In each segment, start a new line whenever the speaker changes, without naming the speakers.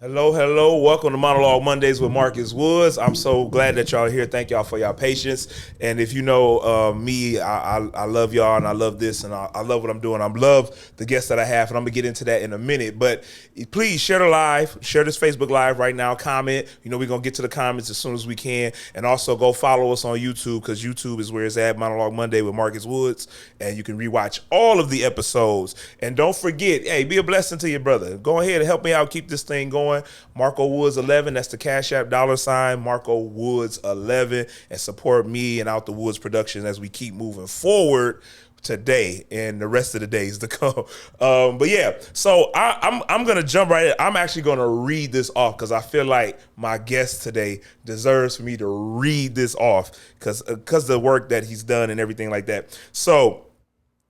Hello, hello. Welcome to Monologue Mondays with Marcus Woods. I'm so glad that y'all are here. Thank y'all for y'all patience. And if you know me, I love y'all and I love this and I love what I'm doing. I love the guests that I have, and I'm going to get into that in a minute. But please share the live, share this Facebook Live right now, comment. You know, we're going to get to the comments as soon as we can. And also go follow us on YouTube, because YouTube is where it's at, Monologue Monday with Marcus Woods. And you can rewatch all of the episodes. And don't forget, hey, be a blessing to your brother. Go ahead and help me out, keep this thing going. Marco Woods 11, that's the Cash App $ Marco Woods 11, and support me and Out the Woods Productions as we keep moving forward today and the rest of the days to come. But yeah, so I'm gonna jump right in. I'm actually gonna read this off because I feel like my guest today deserves for me to read this off because the work that he's done and everything like that. So,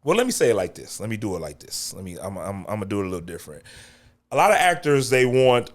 well, let me say it like this. Let me do it like this. I'm gonna do it a little different. A lot of actors, they want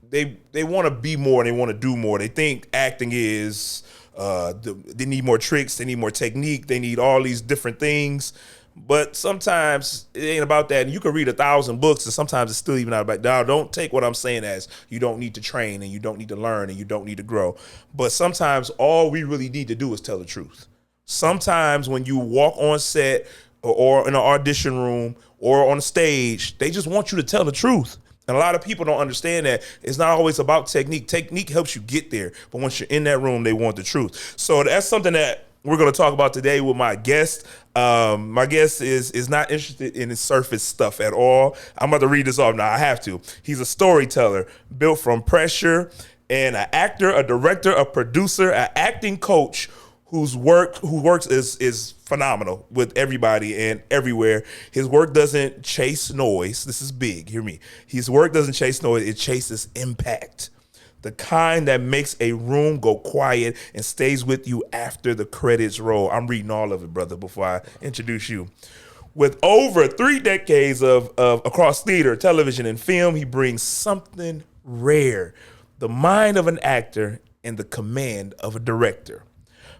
they want to be more and they want to do more. They think acting is they need more tricks, they need more technique, they need all these different things. But sometimes it ain't about that. And you can read 1,000 books and sometimes it's still even not about that. Now, don't take what I'm saying as you don't need to train and you don't need to learn and you don't need to grow. But sometimes all we really need to do is tell the truth. Sometimes when you walk on set or in an audition room or on stage, they just want you to tell the truth. And a lot of people don't understand that it's not always about technique. Technique helps you get there, but once you're in that room, they want the truth. So that's something that we're going to talk about today with my guest. My guest is not interested in the surface stuff at all. I'm about to read this off now. I have to. He's a storyteller built from pressure, and an actor, a director, a producer, an acting coach who works is phenomenal with everybody and everywhere. His work doesn't chase noise. This is big. Hear me. His work doesn't chase noise. It chases impact. The kind that makes a room go quiet and stays with you after the credits roll. I'm reading all of it, brother, before I introduce you. With over 3 decades of across theater, television, and film, he brings something rare: the mind of an actor and the command of a director.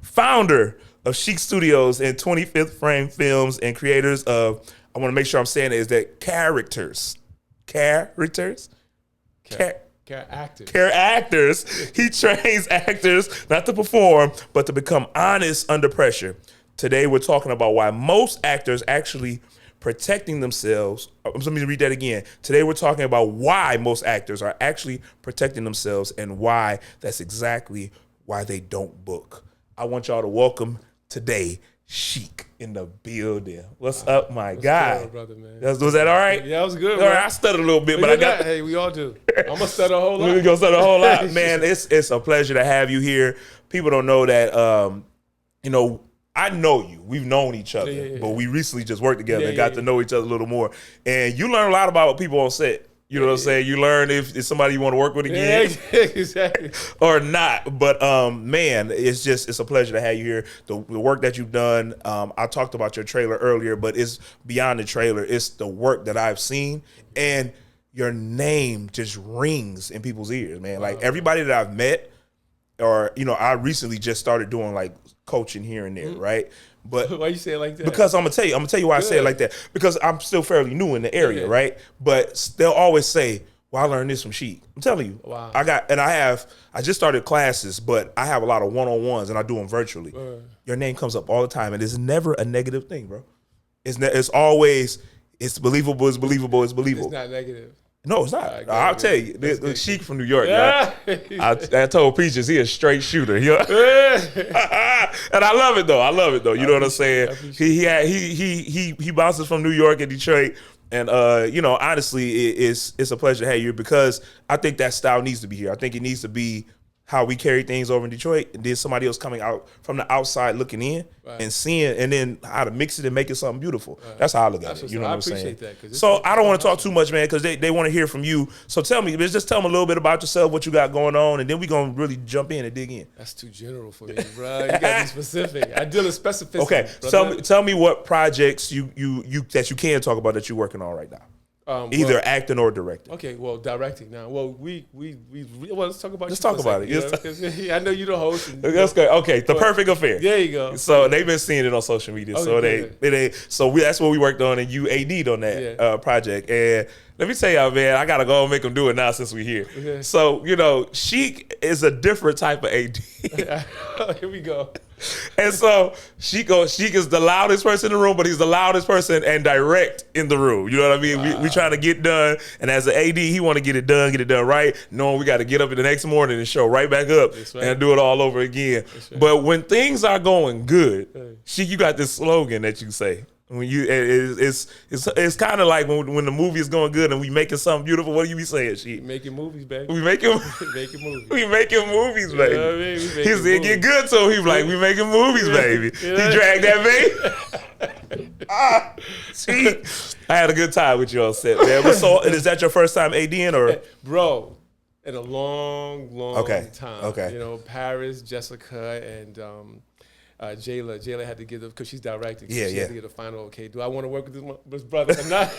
Founder of Shiek Studios and 25th Frame Films, and creators of, I want to make sure I'm saying it, is that characters. He trains actors not to perform, but to become honest under pressure. Today, we're talking about why most actors actually protecting themselves. Let me read that again. Today, we're talking about why most actors are actually protecting themselves and why that's exactly why they don't book. I want y'all to welcome today Shiek in the building. What's up, my guy?
Good, brother, man.
Was that all right?
Yeah, that was good.
All right, I stuttered a little bit, but I got.
Hey, we all do. I'm gonna stutter a whole lot.
We're gonna stutter a whole lot, man. It's a pleasure to have you here. People don't know that. You know, I know you. We've known each other, but we recently just worked together and got to know each other a little more. And you learn a lot about people on set. You know what I'm saying? You learn if it's somebody you want to work with again,
exactly,
or not. But man, it's a pleasure to have you here. The work that you've done. I talked about your trailer earlier, but it's beyond the trailer. It's the work that I've seen, and your name just rings in people's ears, man. Like everybody that I've met, or I recently just started doing like coaching here and there, right? But
why you say it like that?
Because I'm gonna tell you why I say it like that. Because I'm still fairly new in the area, right? But they'll always say, "Well, I learned this from Shiek." I'm telling you,
wow.
I just started classes, but I have a lot of one-on-ones and I do them virtually. Your name comes up all the time, and it's never a negative thing, bro. It's always believable. It's believable. It's believable.
It's not negative.
No, it's not. I'll tell you. The Shiek from New York. Yeah. I told Peaches he a straight shooter. And I love it though. You know what I'm saying? He bounces from New York and Detroit. And honestly, it's a pleasure to have you here because I think that style needs to be here. I think it needs to be how we carry things over in Detroit, and then somebody else coming out from the outside looking in and seeing, and then how to mix it and make it something beautiful. That's how I look at it. You know what I'm saying? I appreciate that. So I don't want to talk too much, man, because they want to hear from you. So tell me, just tell them a little bit about yourself, what you got going on, and then we're going to really jump in and dig in.
That's too general for me, bro. You got to be specific. I deal with specificity.
Okay, tell me what projects you that you can talk about that you're working on right now. Either acting or directing.
Okay, well, directing now. Well, let's talk about.
Let's talk about it.
I know you're the host.
That's good. Okay, The Perfect Affair.
There you go.
So they've been seeing it on social media. Okay, so that's what we worked on, and you AD'd on that project. And Let me tell y'all, man, I got to go and make him do it now since we're here.
Okay.
So, you know, Shiek is a different type of AD.
Here we go.
And so Shiek is the loudest person in the room, but he's the loudest person and direct in the room. You know what I mean?
Wow.
We trying to get done. And as an AD, he want to get it done right, knowing we got to get up in the next morning and show right back up
right.
and do it all over again.
Right.
But when things are going good, Shiek, you got this slogan that you say. When you it's kind of like when the movie is going good and we making something beautiful. What do you be saying, Shiek?
Making movies, baby.
We making
Making movies.
we making movies, baby.
You know what I mean?
He said it get good to him. He was like, we making movies, baby. He dragged that baby. See, I had a good time with you on set, man. But so, is that your first time ADing or?
Bro, in a long time.
Okay.
You know, Paris, Jessica, and Jayla. Jayla had to give the, because she's directing.
Yeah,
she had to get a final okay. Do I want to work with this brother or not?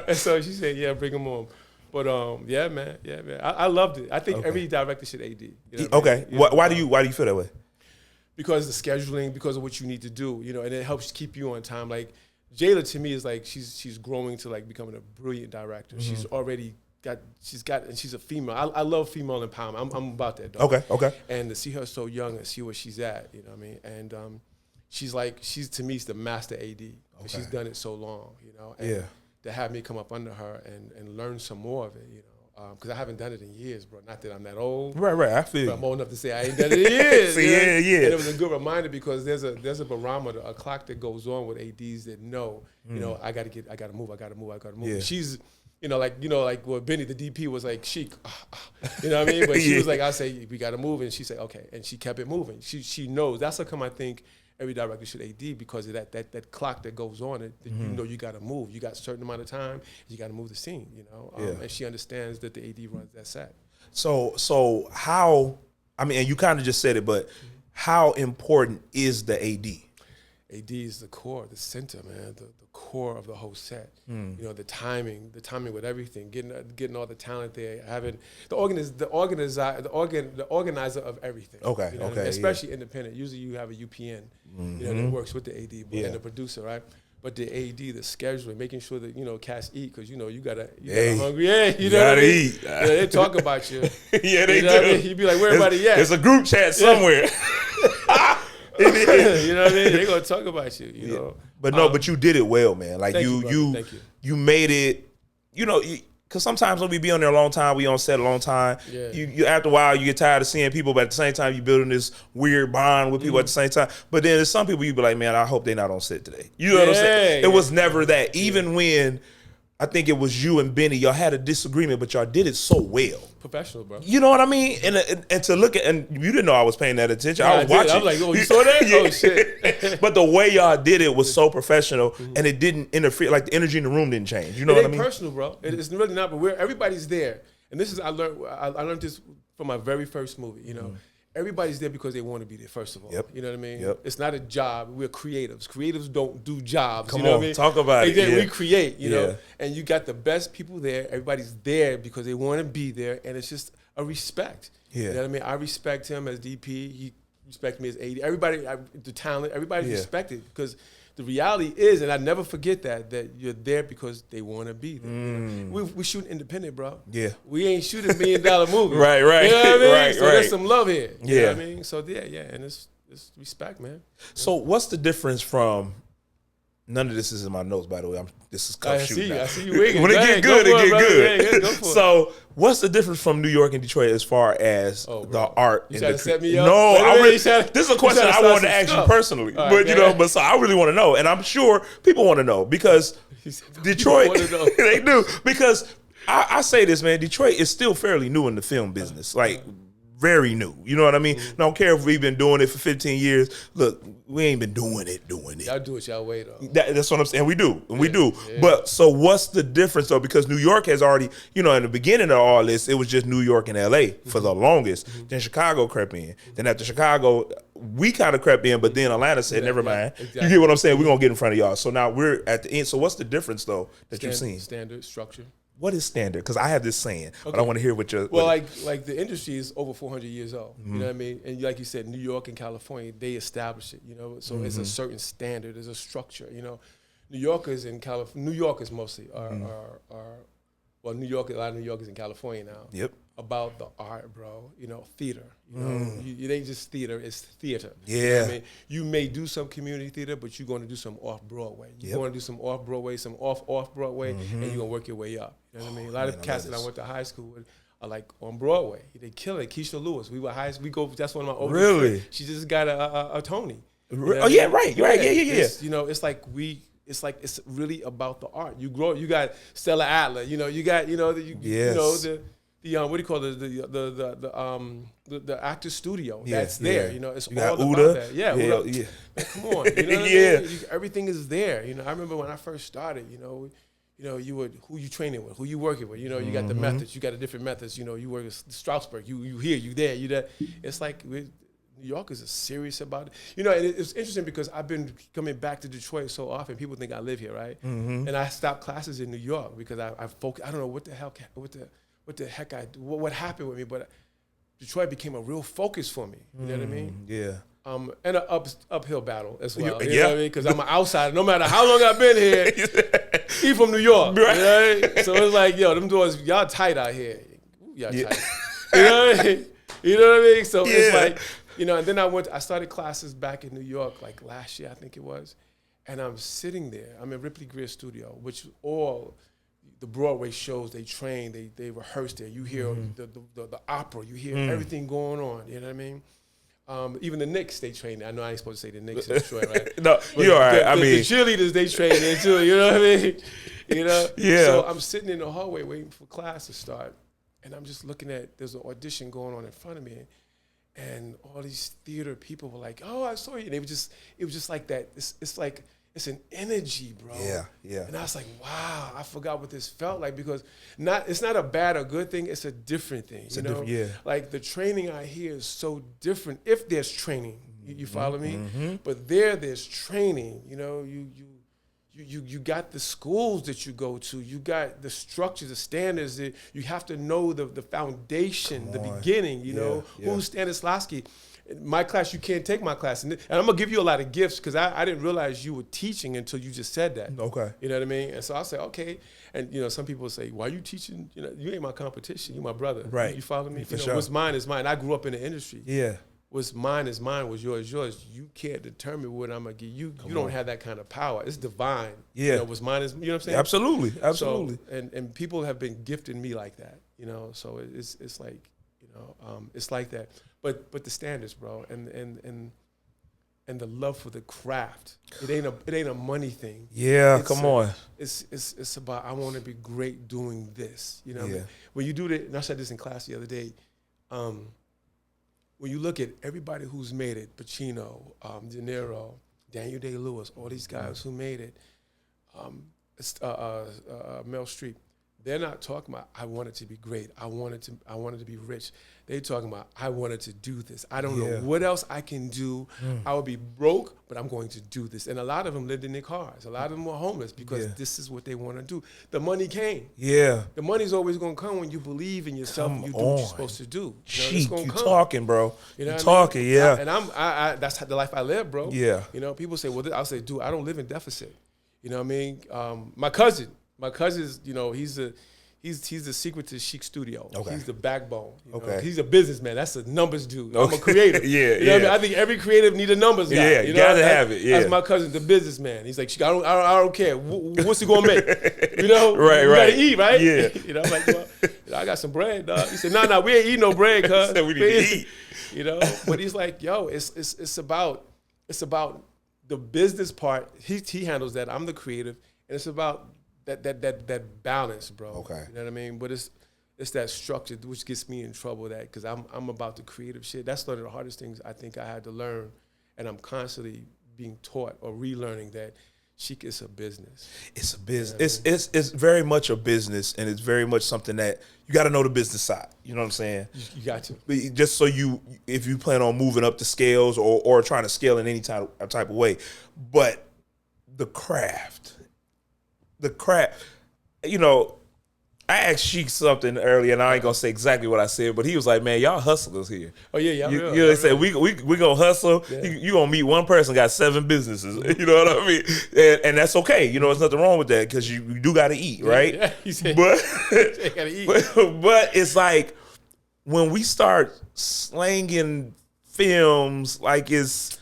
And so she said, yeah, bring him on. But yeah, man. I loved it. I think every director should AD. You know what I mean? You know,
Why do you feel that way?
Because the scheduling, because of what you need to do, you know, and it helps keep you on time. Like Jayla to me is like she's growing to like becoming a brilliant director. Mm-hmm. She's a female. I love female empowerment. I'm about that, dog.
Okay.
And to see her so young and see where she's at, you know what I mean? And she's to me, the master AD. Okay. She's done it so long, you know? And to have me come up under her and learn some more of it, you know? Because I haven't done it in years, bro. Not that I'm that old.
Right. I feel
but I'm old enough to say I ain't done it in years.
See, yeah.
And it was a good reminder because there's a barometer, a clock that goes on with ADs that know, you know, I gotta move.
Yeah.
She's, like what Benny, the DP, was like, Shiek, you know what I mean? But she was like, I say, we gotta move. And she said, okay. And she kept it moving. She knows. That's how come I think every director should AD, because of that clock that goes on. You know you got to move. You got a certain amount of time. You got to move the scene. You know, and she understands that the AD runs that set.
So how? I mean, and you kind of just said it, but how important is the AD?
AD is the core, the center, man, the core of the whole set. You know, the timing with everything, getting all the talent there, having the organizer of everything.
Okay,
you know what I mean? Especially independent. Usually you have a UPN, you know, that works with the AD and the producer, right? But the AD, the scheduling, making sure that, you know, cats eat, because, you know, you gotta hungry. Yeah, you know what I mean?
Eat.
Yeah, they talk about you.
Yeah, they
you know
do.
What I mean? You'd be like, where everybody at?
There's a group chat somewhere.
You know what I mean? They're gonna talk about you, you know.
But you did it well, man. Like
thank you.
You made it, you know, because sometimes when we be on there a long time, we on set a long time.
Yeah.
You after a while you get tired of seeing people, but at the same time you building this weird bond with people at the same time. But then there's some people you be like, man, I hope they're not on set today. You know what I'm saying? It was never that. Even when I think it was you and Benny, y'all had a disagreement, but y'all did it so well.
Professional, bro.
You know what I mean? And to look at, and you didn't know I was paying that attention. I was watching.
I was like, oh, you saw that? Oh, shit.
But the way y'all did it was so professional, and it didn't interfere. Like the energy in the room didn't change. You know what I mean?
It's personal, bro. It's really not. But everybody's there, and this is I learned this from my very first movie. You know. Everybody's there because they want to be there, first of all.
Yep.
You know what I mean?
Yep.
It's not a job. We're creatives. Creatives don't do jobs.
Come
you know
on,
what I mean?
talk about it.
We create, you know? And you got the best people there. Everybody's there because they want to be there, and it's just a respect.
Yeah.
You know what I mean? I respect him as DP. He respects me as AD. Everybody, the talent, everybody's respected, because the reality is, and I never forget that you're there because they want to be there. You know? We shoot independent, bro.
Yeah.
We ain't shooting $1 million movie.
Right.
You know what I mean?
Right.
So there's some love here. You know what I
Yeah.
mean? So yeah, and it's respect, man.
So what's the difference from? None of this is in my notes, by the way. This is cuff shooting.
I see you wigging.
When it get good, it get good.
Yeah, go for it.
So, what's the difference from New York and Detroit as far as the art?
You
and
trying
the
to set me up?
No, this is a question I wanted to
some
ask you
stuff.
personally,
All
but
right,
you know, but so I really want to know, and I'm sure people want to know because Detroit,
wanna know.
they do, because I say this, man, Detroit is still fairly new in the film business, like very new. You know what I mean? I don't care if we've been doing it for 15 years. Look, we ain't been doing it.
Y'all do it y'all way, though.
That's what I'm saying. We do. And we do. Yeah. But so what's the difference, though? Because New York has already, you know, in the beginning of all this, it was just New York and LA for the longest. Then Chicago crept in. Then after Chicago, we kind of crept in, but then Atlanta said, never mind. Exactly. You get what I'm saying? We're going to get in front of y'all. So now we're at the end. So what's the difference, though, that you've seen?
Standard structure.
What is standard? Because I have this saying, but I want to hear what your...
Well, like the industry is over 400 years old, you know what I mean? And like you said, New York and California, they established it, you know? So it's a certain standard, there's a structure, you know? New Yorkers in California, New Yorkers mostly are well, New York, a lot of New Yorkers in California now.
Yep.
About the art, bro. You know, theater. You know, it ain't just theater; it's theater.
Yeah.
You know what I mean, you may do some community theater, but you're going to do some off Broadway. You're going to do some off Broadway, some off Broadway, and you're gonna work your way up. You know what I mean? A lot of cats that I went to high school with are like on Broadway. They kill it. Keisha Lewis. We were high. We go. That's one of my oldest.
Really?
Friends. She just got a Tony.
You know oh yeah, right. You're right. Yeah.
You know, it's like it's really about the art. You grow. You got Stella Adler. You know, you got you know the what do you call the actor studio that's there. You know, it's
you
all
got
about
Uda.
that. Yeah.
Yeah.
Man, come on. You know what I mean? Everything is there. You know, I remember when I first started. You know, you would who you training with, who you working with. You know, you got the methods. You got the different methods. You know, you work with Strasbourg. You here, you there, you there. It's like New Yorkers are serious about it. You know, and it's interesting because I've been coming back to Detroit so often. People think I live here, right? And I stopped classes in New York because I focus. I don't know what the heck I do. What happened with me, but Detroit became a real focus for me. You know what I mean?
Yeah.
And an uphill battle as well. You
Yeah.
know what I mean? Because I'm an outsider. No matter how long I've been here, he from New York.
Right.
You know? So it's like, yo, them doors, y'all tight out here. Ooh, y'all tight. You know what I mean? You know what I mean? So it's like, you know, and then I started classes back in New York, like last year, I think it was. And I'm sitting there. I'm in Ripley Greer Studio, which all the Broadway shows, they train, they rehearse there. You hear the opera, you hear everything going on. You know what I mean? Even the Knicks, they train there. I know I ain't supposed to say the Knicks in Detroit, right?
No, you're all right.
The cheerleaders, they train there too. You know what I mean? You know?
Yeah.
So I'm sitting in the hallway waiting for class to start. And I'm just looking at, there's an audition going on in front of me. And all these theater people were like, oh, I saw you. And it was just like that. It's like, it's an energy, bro.
Yeah.
And I was like, wow, I forgot what this felt like because it's not a bad or good thing. It's a different thing. You know? Like the training I hear is so different. If there's training, you follow me? But there's training. You know, you got the schools that you go to. You got the structures, the standards. You have to know the foundation, the beginning. You know, who's Stanislavski? In my class, you can't take my class. And I'm going to give you a lot of gifts because I didn't realize you were teaching until you just said that.
Okay.
You know what I mean? And so I say, okay. And, you know, some people say, why are you teaching? You know, you ain't my competition. You my brother.
Right.
You follow me?
For
you know,
sure.
What's mine is mine. I grew up in the industry.
Yeah.
What's mine is mine. What's yours is yours. You can't determine what I'm going to give you. You don't have that kind of power. It's divine.
Yeah.
You know, what's mine is, you know what I'm saying?
Absolutely.
So, and people have been gifting me like that, you know? So it's like, you know, it's like that. But the standards, bro, and the love for the craft. It ain't a money thing.
Yeah, come on.
It's about I want to be great doing this. You know, what I mean? When you do that, and I said this in class the other day. When you look at everybody who's made it, Pacino, De Niro, Daniel Day-Lewis, all these guys who made it, Meryl Streep, they're not talking about I wanted to be great. I wanted to be rich. They're talking about I wanted to do this. I don't know what else I can do. I would be broke, but I'm going to do this. And a lot of them lived in their cars. A lot of them were homeless because this is what they want to do. The money came. Yeah. The money's always going to come when you believe in yourself and you do what you're supposed to do. You know,
Sheek, you talking, bro. You talking, I mean?
Yeah. And I that's the life I live, bro.
Yeah.
You know, people say, well, I'll say, dude, I don't live in deficit. You know what I mean? My cousin's, you know, he's the secret to Shiek Studio. Okay. He's the backbone. You know? He's a businessman. That's a numbers dude. I'm a creative. You know what I mean? I think every creative need a numbers guy.
Yeah,
you
gotta have it. Yeah.
That's my cousin, the businessman. He's like, I don't care. What's he gonna make? You know?
Right.
You gotta eat, right?
Yeah.
You know, I'm like, well, I got some bread, dog. He said, no, we ain't eating no bread, cuz.
We need to eat.
You know? But he's like, yo, it's about the business part. He handles that. I'm the creative. And it's about that balance, bro. Okay. You know what I mean? But it's that structure which gets me in trouble because I'm about the creative shit. That's one of the hardest things I think I had to learn, and I'm constantly being taught or relearning that Shiek is a business. It's a business.
You know it's very much a business, and it's very much something that you got to know the business side. You know what I'm saying?
You got to.
Just so if you plan on moving up the scales or trying to scale in any type of way, but the craft, you know, I asked Sheik something earlier, and I ain't gonna say exactly what I said, but he was like, "Man, y'all hustlers here."
Oh yeah, yeah.
You know, said we gonna hustle.
Yeah.
You gonna meet one person got 7 businesses. You know what I mean? And that's okay. You know, there's nothing wrong with that because you do got to eat, right?
Yeah, you said,
but
you gotta eat.
but it's like when we start slanging films like it's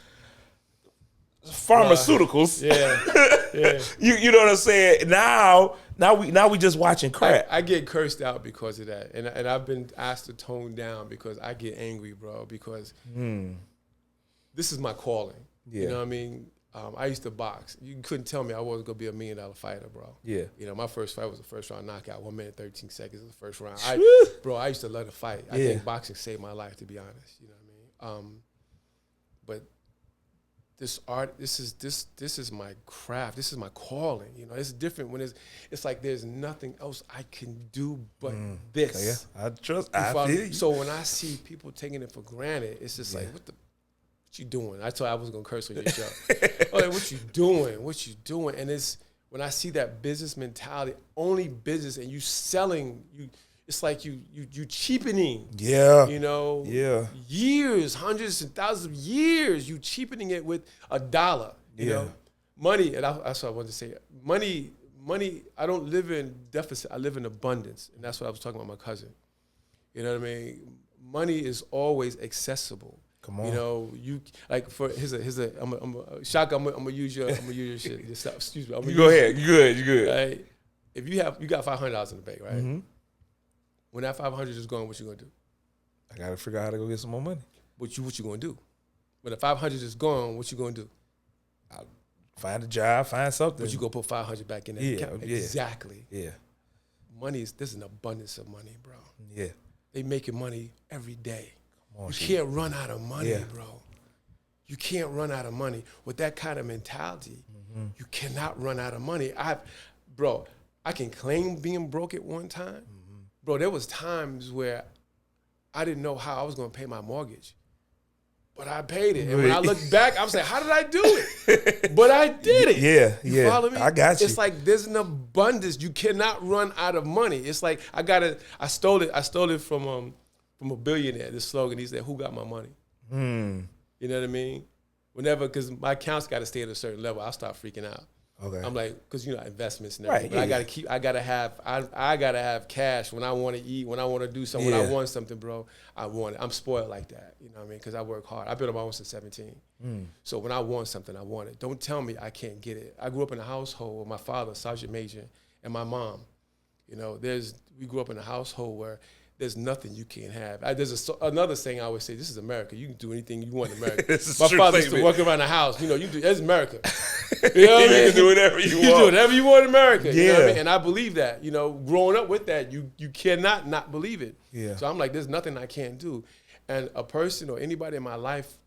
pharmaceuticals.
Yeah.
You know what I'm saying? Now we just watching crap.
I get cursed out because of that, and I've been asked to tone down because I get angry, bro. Because this is my calling.
Yeah.
You know what I mean? I used to box. You couldn't tell me I wasn't gonna be $1 million fighter, bro.
Yeah.
You know, my first fight was a first round knockout, 1 minute 13 seconds in the first round. I used to love to fight. I think boxing saved my life, to be honest. You know what I mean? But this art, this is my craft. This is my calling. You know, it's different when it's like there's nothing else I can do but this.
Yeah, I feel you.
So when I see people taking it for granted, it's just like, what you doing? I told you I was gonna curse on your show. Like, what you doing? What you doing? And it's when I see that business mentality, only business, and you selling, it's like you cheapening.
Yeah.
You know.
Yeah.
Years, hundreds and thousands of years, you cheapening it with $1. You know, money, and that's what I wanted to say. Money. I don't live in deficit. I live in abundance, and that's what I was talking about with my cousin. You know what I mean? Money is always accessible.
Come on.
You know, you like for here's a Shock. I'm gonna use your shit. Just stop, excuse me.
You go ahead. You good.
Right? If you got $500 in the bank, right? Mm-hmm. When that 500 is gone, what you gonna do?
I gotta figure out how to go get some more money.
What you gonna do? When the 500 is gone, what you gonna do?
I'll find a job, find something.
But you gonna put 500 back in that account. Exactly.
Yeah.
There's an abundance of money, bro.
Yeah.
They making money every day.
Come on,
you can't run out of money, bro. You can't run out of money. With that kind of mentality, you cannot run out of money. I can claim being broke at one time. Bro, there was times where I didn't know how I was gonna pay my mortgage. But I paid it. And when I look back, I'm saying, how did I do it? But I did it.
Yeah,
you follow me?
I got you.
It's like there's an abundance. You cannot run out of money. It's like I stole it from a billionaire, this slogan. He said, who got my money? You know what I mean? Whenever, because my accounts got to stay at a certain level, I'll start freaking out.
Okay.
I'm like, because investments and everything. Right, but I gotta have cash when I want to eat, when I want to do something, when I want something, bro. I want it. I'm spoiled like that. You know what I mean? Because I work hard. I've been on my own since 17. So when I want something, I want it. Don't tell me I can't get it. I grew up in a household with my father, Sergeant Major, and my mom. You know, we grew up in a household where there's nothing you can't have. There's another saying I always say, this is America. You can do anything you want in America. My father used to work around the house. You know, that's America. You know what I mean?
You can do whatever you want.
You do whatever you want in America.
Yeah.
You know what I mean? And I believe that. You know, growing up with that, you cannot not believe it.
Yeah.
So I'm like, there's nothing I can't do. And a person or anybody in my life,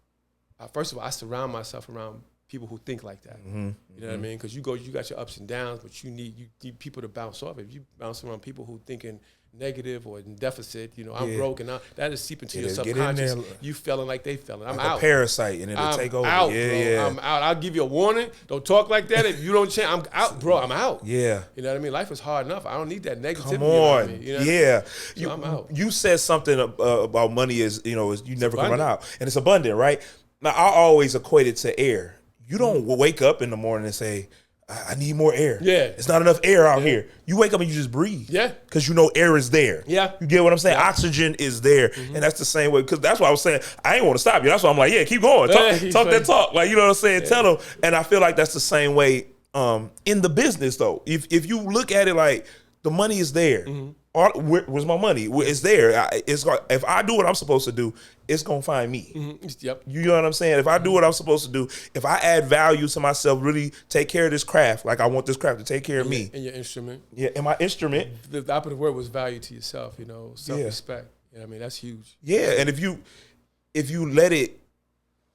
first of all, I surround myself around people who think like that. You know what I mean? Because you got your ups and downs, but you need people to bounce off. If you bounce around people who thinking negative or in deficit, you know, I'm broke, and that is seeping to your subconscious. You feeling like they feeling. I'm
like
out.
A parasite, and it'll take over.
Out, bro. I'm out. I'll give you a warning. Don't talk like that. If you don't change, I'm out, bro. I'm out.
Yeah.
You know what I mean? Life is hard enough. I don't need that negativity.
Come on.
You know what I mean?
So
I'm out.
You said something about money is you never can run out, and it's abundant, right? Now I always equate it to air. You don't wake up in the morning and say, I need more air.
Yeah.
It's not enough air out here. You wake up and you just breathe.
Yeah.
Because you know air is there.
Yeah.
You get what I'm saying?
Yeah.
Oxygen is there. And that's the same way. Because that's why I was saying, I ain't want to stop you. That's why I'm like, keep going. Talk that talk. Like, you know what I'm saying? Yeah. Tell them. And I feel like that's the same way in the business, though. If you look at it like the money is there. Where's my money? It's there. If I do what I'm supposed to do, it's gonna find me.
Yep.
You know what I'm saying? If I do what I'm supposed to do, if I add value to myself, really take care of this craft, like I want this craft to take care of me.
And your instrument.
Yeah, and my instrument.
The opposite word was value to yourself. You know, self-respect. You know what I mean? That's huge.
Yeah, and if you let it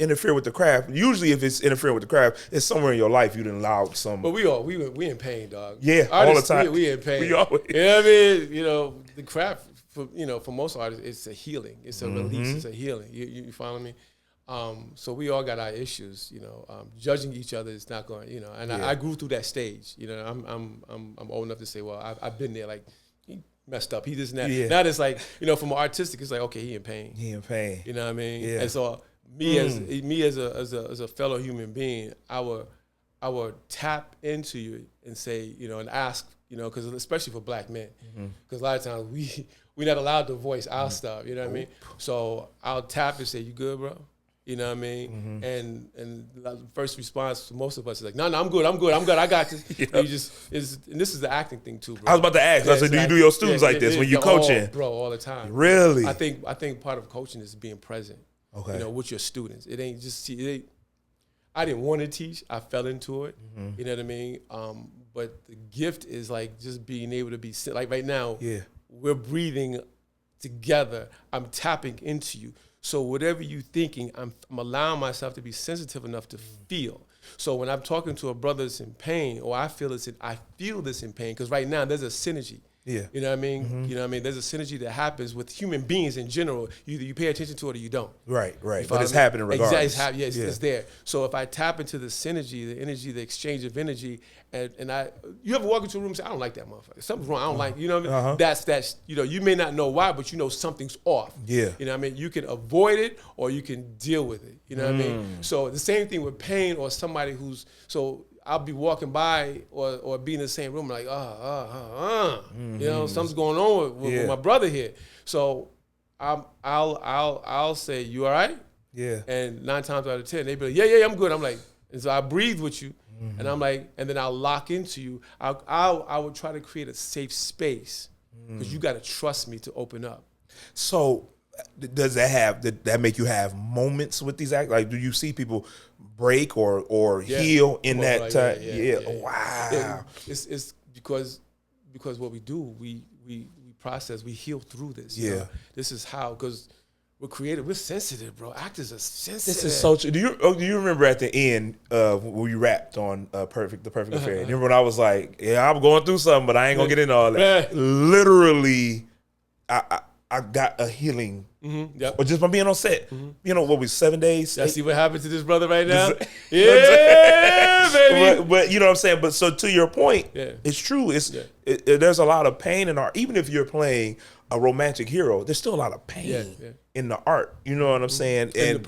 interfere with the craft, usually if it's interfering with the craft, it's somewhere in your life you done allowed some.
But we in pain, dog.
Yeah,
artists,
all the time.
We in pain.
We always.
You know what I mean? You know, the craft for most artists, it's a healing. It's a release. It's a healing. You follow me? So we all got our issues. You know, judging each other is not going. You know, and I grew through that stage. You know, I'm old enough to say, well, I've been there. Like, messed up. He just now.
Yeah.
Now it's like, you know, from an artistic, it's like, okay, he in pain.
He in pain.
You know what I mean?
Yeah.
And so me as a fellow human being, I would tap into you and say, you know, and ask, you know, because especially for black men, because a lot of times we not allowed to voice our stuff. You know what I mean? So I'll tap and say, "You good, bro?" You know what I mean? And the first response to most of us is like, "No, I'm good. I got this." And and this is the acting thing too, bro.
I was about to ask. I said, do you do your students like this when you coaching?
Bro, all the time.
Really?
I think part of coaching is being present.
Okay.
You know, with your students. It ain't just I didn't want to teach. I fell into it. You know what I mean? But the gift is like just being able to be like right now.
Yeah.
We're breathing together. I'm tapping into you. So whatever you're thinking, I'm allowing myself to be sensitive enough to feel. So when I'm talking to a brother that's in pain, or I feel this in pain, because right now there's a synergy.
Yeah.
You know what I mean? You know what I mean? There's a synergy that happens with human beings in general. Either you pay attention to it or you don't.
Right. But it's happening regardless.
Exactly. It's there. So if I tap into the synergy, the energy, the exchange of energy, and you ever walk into a room and say, I don't like that motherfucker. Something's wrong. I don't like, you know what I mean? That's, you know, you may not know why, but you know something's off.
Yeah.
You know what I mean? You can avoid it or you can deal with it. You know what I mean? So the same thing with pain or somebody so I'll be walking by or be in the same room like, you know, something's going on with my brother here. So I'll say, you all right?
Yeah.
And 9 times out of 10, they be like, yeah, I'm good. I'm like, and so I breathe with you, and I'm like, and then I'll lock into you. I would try to create a safe space because you got to trust me to open up.
So does that make you have moments with these actors? Like, do you see people break or heal in that time? Yeah. Wow.
It's because what we do, we process, we heal through this. You know? This is how, because we're creative, we're sensitive, bro. Actors are sensitive.
This is so true. Do you remember at the end when we rapped on The Perfect Affair? You remember when I was like, yeah, I'm going through something, but I ain't gonna get into all that. Literally, I got a healing. Or just by being on set. You know, what was 7 days?
I see what happened to this brother right now? Yeah, baby.
But you know what I'm saying? But so to your point, it's true. There's a lot of pain in art. Even if you're playing a romantic hero, there's still a lot of pain in the art. You know what I'm saying?
In the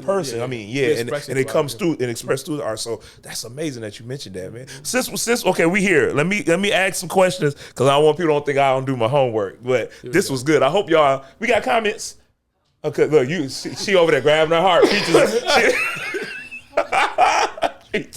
person.
I mean, and it comes through and expressed through the art. So that's amazing that you mentioned that, man. Since okay, we here. Let me ask some questions because I want people to don't think I don't do my homework. But this was good. I hope y'all. We got comments. Okay, look, she over there grabbing her heart.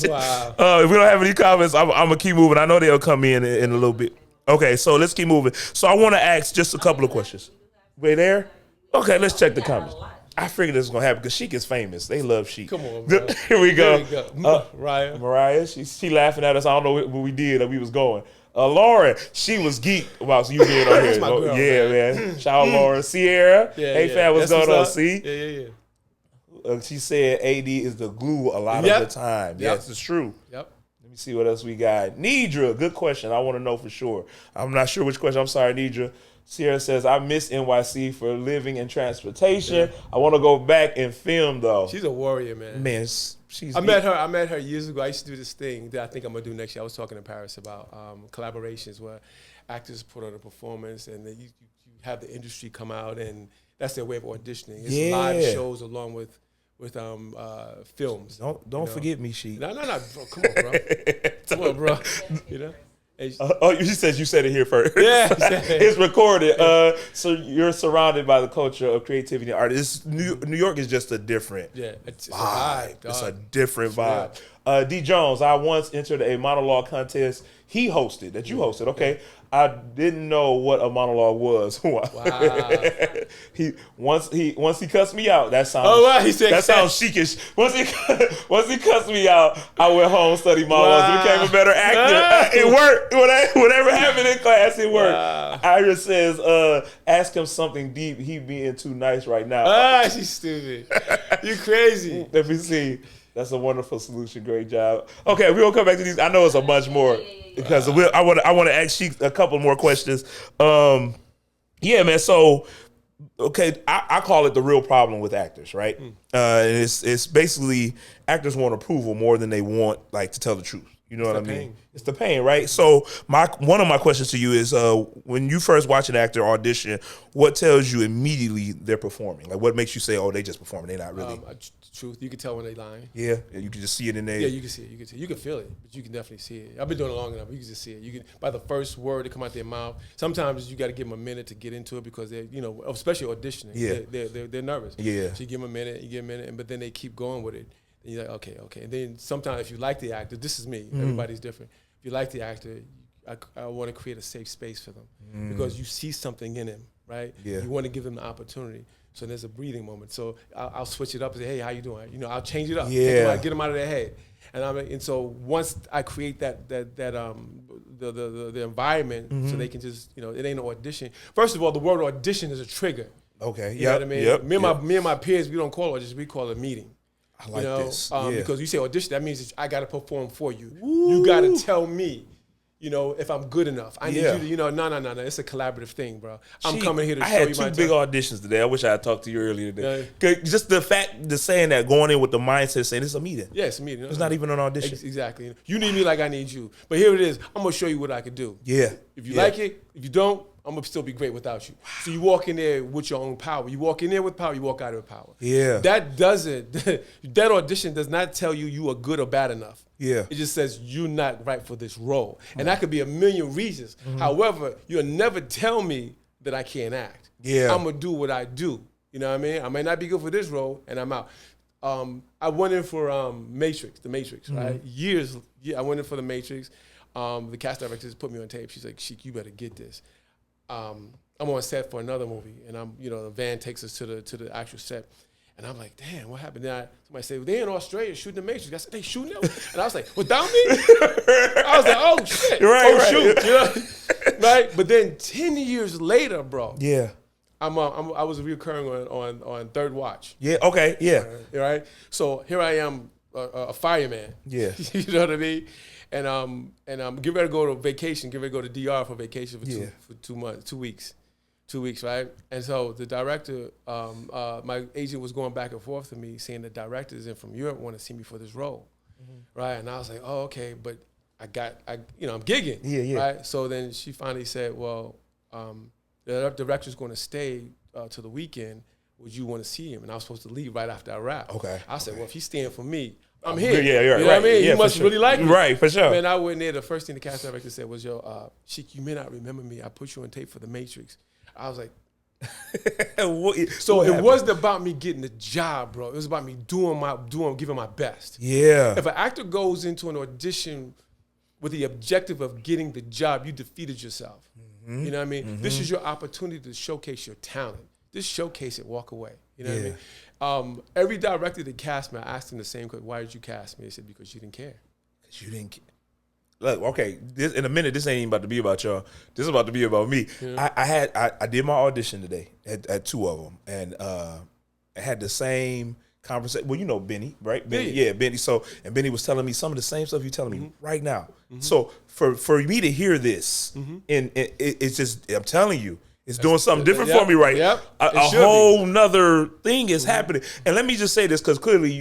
Wow.
If we don't have any comments, I'm gonna keep moving. I know they'll come in a little bit. Okay, so let's keep moving. So I want to ask just a couple of questions. We there? Okay, let's check the comments. I figured this was gonna happen because Shiek is famous. They love Shiek.
Come on, bro.
Here we go.
Mariah,
she laughing at us. I don't know what we did or we was going. Lauren, she was geeked about you being on here.
My girl,
man. Shout out Lauren. Sierra, hey fam, what's going on? See?
Yeah.
She said AD is the glue a lot of the time. Yes, it's true.
Yep.
Let me see what else we got. Nidra, good question. I want to know for sure. I'm not sure which question. I'm sorry, Nidra. Sierra says, I miss NYC for living and transportation. Yeah. I want to go back and film though.
She's a warrior, man.
Man,
I met her years ago. I used to do this thing that I think I'm gonna do next year. I was talking to Paris about collaborations where actors put on a performance and then you have the industry come out and that's their way of auditioning. It's live shows along with films.
Don't forget me, Shiek.
No, bro, come on, bro. Come on, bro. You know.
She says you said it here first.
Yeah,
it's recorded. So you're surrounded by the culture of creativity and art. New York is just a different
it's
vibe.
A vibe.
It's a different vibe. D. Jones, I once entered a monologue contest. He hosted that you hosted. Okay, I didn't know what a monologue was. Wow. Once he cussed me out. That sounds.
Oh wow, he said
that sounds Sheikish. Once he cussed me out, I went home, studied monologues, became a better actor. It worked. Whatever happened in class, it worked. Wow. Iris says, ask him something deep. He being too nice right now.
She's stupid. You crazy.
Let me see. That's a wonderful solution. Great job. Okay, we're gonna come back to these. I know it's a bunch more because I want to ask Shiek a couple more questions. Yeah, man. So, okay, I call it the real problem with actors, right? And it's basically actors want approval more than they want to tell the truth. You know what I mean?
Pain.
It's the pain, right? So one of my questions to you is, when you first watch an actor audition, what tells you immediately they're performing? Like, what makes you say, oh, they just performing, they're not really?
Truth, you can tell when they lying.
Yeah, you can just see it in there.
Yeah, you can see it. You can see it. You can feel it, but you can definitely see it. I've been doing it long enough. You can just see it. You can, by the first word that come out their mouth. Sometimes you got to give them a minute to get into it because they're, especially auditioning.
Yeah,
they're nervous.
Yeah.
So you give them a minute, but then they keep going with it. And you're like, okay. And then sometimes if you like the actor, this is me. Everybody's different. If you like the actor, I want to create a safe space for them because you see something in him, right?
Yeah.
You want to give them the opportunity. So there's a breathing moment. So I'll switch it up and say, hey, how you doing? I'll change it up.
Yeah.
Get them out of their head. And so once I create the environment so they can just, it ain't no audition. First of all, the word audition is a trigger.
Okay.
You know what I mean?
Yep.
Me and my peers, we don't call it audition, we call it a meeting.
I like this.
Because you say audition, that means I got to perform for you. Ooh. You got to tell me, if I'm good enough. I need you to, no. It's a collaborative thing, bro. I'm coming here to show you my
I had two big auditions today. I wish I had talked to you earlier today. Just the saying that, going in with the mindset, saying it's a meeting.
Yeah, it's a meeting.
It's not even an audition.
Exactly. You need me like I need you. But here it is. I'm going to show you what I can do.
Yeah.
If you like it, if you don't, I'm going to still be great without you. So you walk in there with your own power. You walk in there with power, you walk out with power.
Yeah.
That audition does not tell you are good or bad enough.
Yeah.
It just says you're not right for this role. And that could be a million reasons. However, you'll never tell me that I can't act.
Yeah.
I'm going to do what I do. You know what I mean? I may not be good for this role, and I'm out. I went in for The Matrix, right? I went in for The Matrix. The cast director just put me on tape. She's like, Shiek, you better get this. I'm on set for another movie, and the van takes us to the actual set. And I'm like, damn, what happened? Then somebody said, well, they're in Australia shooting The Matrix. I said, they shooting them? And I was like, without me? I was like, oh, shit.
Right.
Shoot. Right? But then 10 years later, bro.
Yeah.
I was reoccurring on Third Watch.
Yeah, okay, yeah.
Right? So here I am, a fireman.
Yeah.
You know what I mean? And I'm getting ready to go to vacation, get ready to go to DR for vacation for 2 months, 2 weeks. 2 weeks, right? And so the director, my agent was going back and forth to me saying the directors in from Europe want to see me for this role, right? And I was like, oh, okay, but I'm gigging,
yeah.
Right? So then she finally said, well, the director's going to stay to the weekend. Would you want to see him? And I was supposed to leave right after I wrap.
Okay.
I said, well, if he's staying for me, I'm here.
Yeah,
you know what I mean?
Yeah,
you must really like me.
Right, for sure.
And I went in there, the first thing the cast director said was, yo, Shiek, you may not remember me. I put you on tape for The Matrix. I was like, it wasn't about me getting the job, bro. It was about me giving my best.
Yeah.
If an actor goes into an audition with the objective of getting the job, you defeated yourself. You know what I mean? This is your opportunity to showcase your talent. Just showcase it, walk away. You know what I mean? Every director that cast me, I asked them the same question, why did you cast me? They said, because you didn't care.
Because you didn't care. Look, okay, in a minute, this ain't even about to be about y'all. This is about to be about me. Yeah. I did my audition today at 2 of them, and I had the same conversation. Well, you know Benny, right? Benny, yeah, Benny. So, and Benny was telling me some of the same stuff you're telling me right now. So for me to hear this, and it's just, I'm telling you, it's doing something different for me, right?
Yep.
A whole nother thing is happening. And let me just say this, because clearly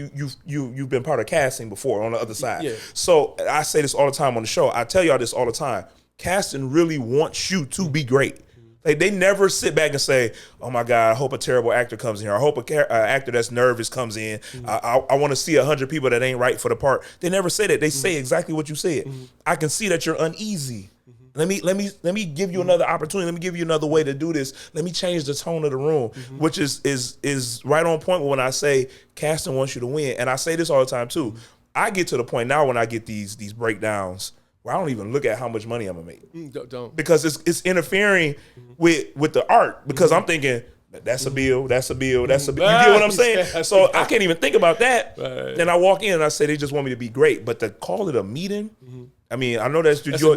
you've been part of casting before on the other side.
Yeah.
So I say this all the time on the show. I tell y'all this all the time. Casting really wants you to be great. Like, they never sit back and say, oh my God, I hope a terrible actor comes in here. I hope an actor that's nervous comes in. I want to see 100 people that ain't right for the part. They never say that. They say exactly what you said. I can see that you're uneasy. Let me give you another opportunity. Let me give you another way to do this. Let me change the tone of the room, which is right on point when I say casting wants you to win. And I say this all the time too. I get to the point now when I get these breakdowns where I don't even look at how much money I'm gonna make.
Don't.
Because it's interfering with the art. Because I'm thinking, that's a bill, that's a bill, that's a bill. You get what I'm saying? So I can't even think about that. Right. Then I walk in and I say they just want me to be great. But to call it a meeting, I mean, I know that's your,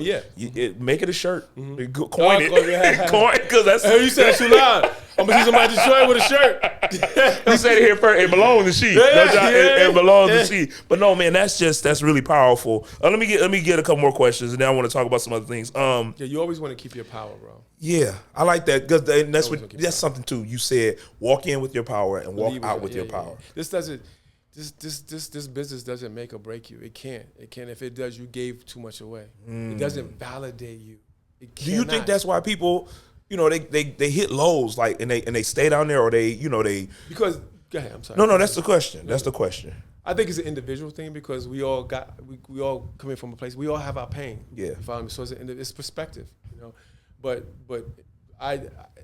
make it a shirt. Coin it. Coin, because that's.
Hey, you said too loud. I'm going to see somebody Detroit with a shirt.
You said it here first. It belongs to Shiek. It belongs to Shiek. But no, man, that's really powerful. Let me get a couple more questions, and then I want to talk about some other things.
You always want to keep your power, bro.
Yeah, I like that, because that's something too. You said walk in with your power and walk out with your power.
This doesn't. this business doesn't make or break you. It can't. It can't. If it does, you gave too much away. It doesn't validate you. It
Do you think that's why people, they hit lows, like, and they stay down there, or they
because go ahead. I'm sorry.
No, that's the question. That's the question.
I think it's an individual thing because we all coming from a place. We all have our pain.
Yeah.
You follow me? So it's perspective, But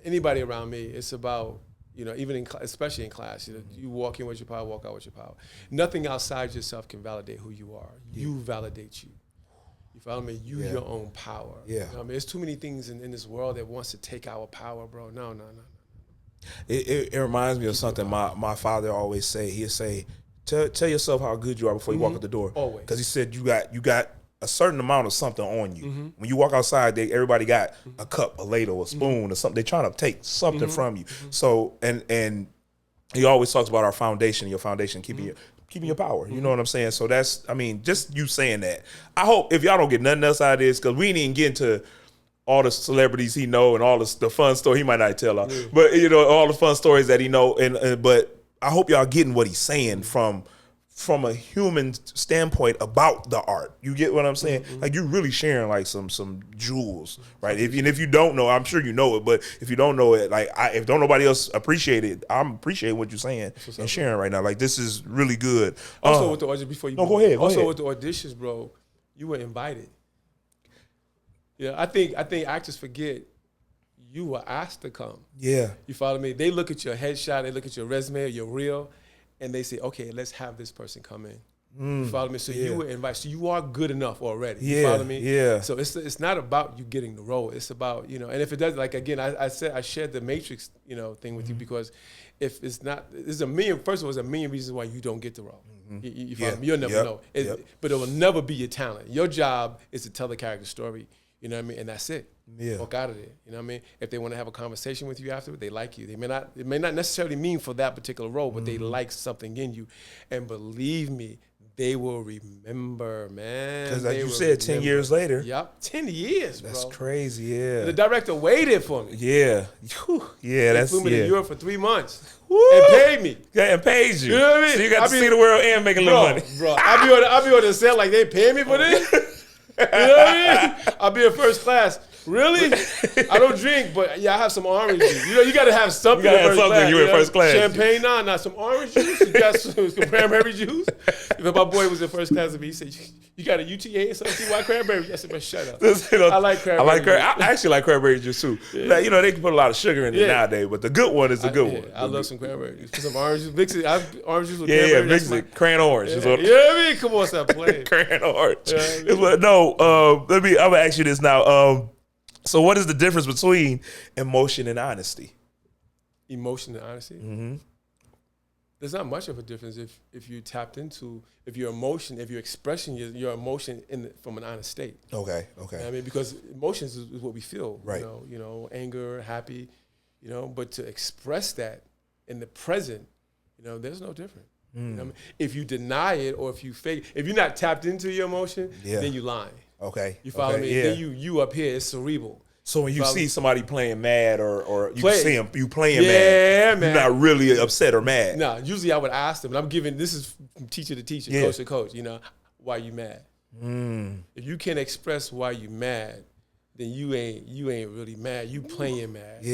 anybody around me, it's about, even especially in class, you walk in with your power, walk out with your power. Nothing outside yourself can validate who you are. Yeah. You validate you. You follow me? Your own power.
Yeah.
There's too many things in this world that wants to take our power, bro. No.
It reminds me of something my father always say. He'd say, tell yourself how good you are before you walk out the door.
Always.
Because he said you got a certain amount of something on you. When you walk outside, everybody got a cup, a ladle, a spoon, or something. They're trying to take something from you. So and he always talks about our foundation, your foundation, keeping your power. You know what I'm saying? So that's, just you saying that. I hope if y'all don't get nothing else out of this, because we didn't even get into all the celebrities he know and all the fun story he might not tell us, but all the fun stories that he know. But I hope y'all getting what he's saying from a human standpoint about the art. You get what I'm saying? Like, you're really sharing like some jewels, right? If you don't know, I'm sure you know it, but if you don't know it, like if don't nobody else appreciate it, I'm appreciating what you're saying and sharing right now. Like, this is really good.
Also with the auditions, before you
go ahead.
With the auditions, bro, you were invited. Yeah, I think actors forget you were asked to come.
Yeah.
You follow me? They look at your headshot, they look at your resume or your reel, and they say, okay, let's have this person come in. You follow me? So you were invited. So you are good enough already. You follow me?
Yeah.
So it's not about you getting the role. It's about, and if it does, like, again, I said I shared the Matrix, thing with you, because if it's not, first of all, there's a million reasons why you don't get the role. You follow me? You'll never know. But it will never be your talent. Your job is to tell the character story. You know what I mean? And that's it. Yeah. Walk out of there. You know what I mean? If they want to have a conversation with you afterward, they like you. It may not necessarily mean for that particular role, but they like something in you. And believe me, they will remember, man.
Because like you said, 10 years later.
Yep. 10 years, bro.
That's crazy, yeah.
And the director waited for me.
Yeah. Yeah,
They flew me to Europe for 3 months.
Woo.
And paid me.
Yeah, and paid you.
You know what I mean?
So you got to see the world and make a little money.
Bro, I'll be on the set like, they pay me for this? You know what I mean? I'll be in first class. Really? I don't drink, but yeah, I have some orange juice. You got to have something.
You got to have something. You're in first class.
Champagne, nah, some orange juice. You got some cranberry juice. If my boy was in first class with me, he said, "You got a UTA or something? Why cranberry?" I said, "Man, shut up." I like cranberry.
I actually like cranberry juice too. Yeah. Like, they can put a lot of sugar in it nowadays, but the good one is the good one.
I love some cranberry juice. Put some orange juice. Mix it. Orange juice with cranberry.
Yeah, mix it. Cran orange.
You know what I mean? Come on, stop playing.
Cran orange. I'm gonna ask you this now. So what is the difference between emotion and honesty?
Emotion and honesty? Mm-hmm. There's not much of a difference if you tapped into, if your emotion, if you're expressing your emotion from an honest state.
Okay.
You know what I mean? Because emotions is what we feel.
Right.
Anger, happy, but to express that in the present, there's no difference. You know what I mean? If you deny it or if you fake, if you're not tapped into your emotion, then you lying.
Okay.
You follow me?
Yeah.
Then you up here, it's cerebral.
So when you see somebody playing mad or you see them playing mad,
man,
you're not really upset or mad.
No, usually I would ask them, and I'm giving, this is from teacher to teacher, coach to coach, why you mad? If you can't express why you mad, then you ain't really mad. You playing mad,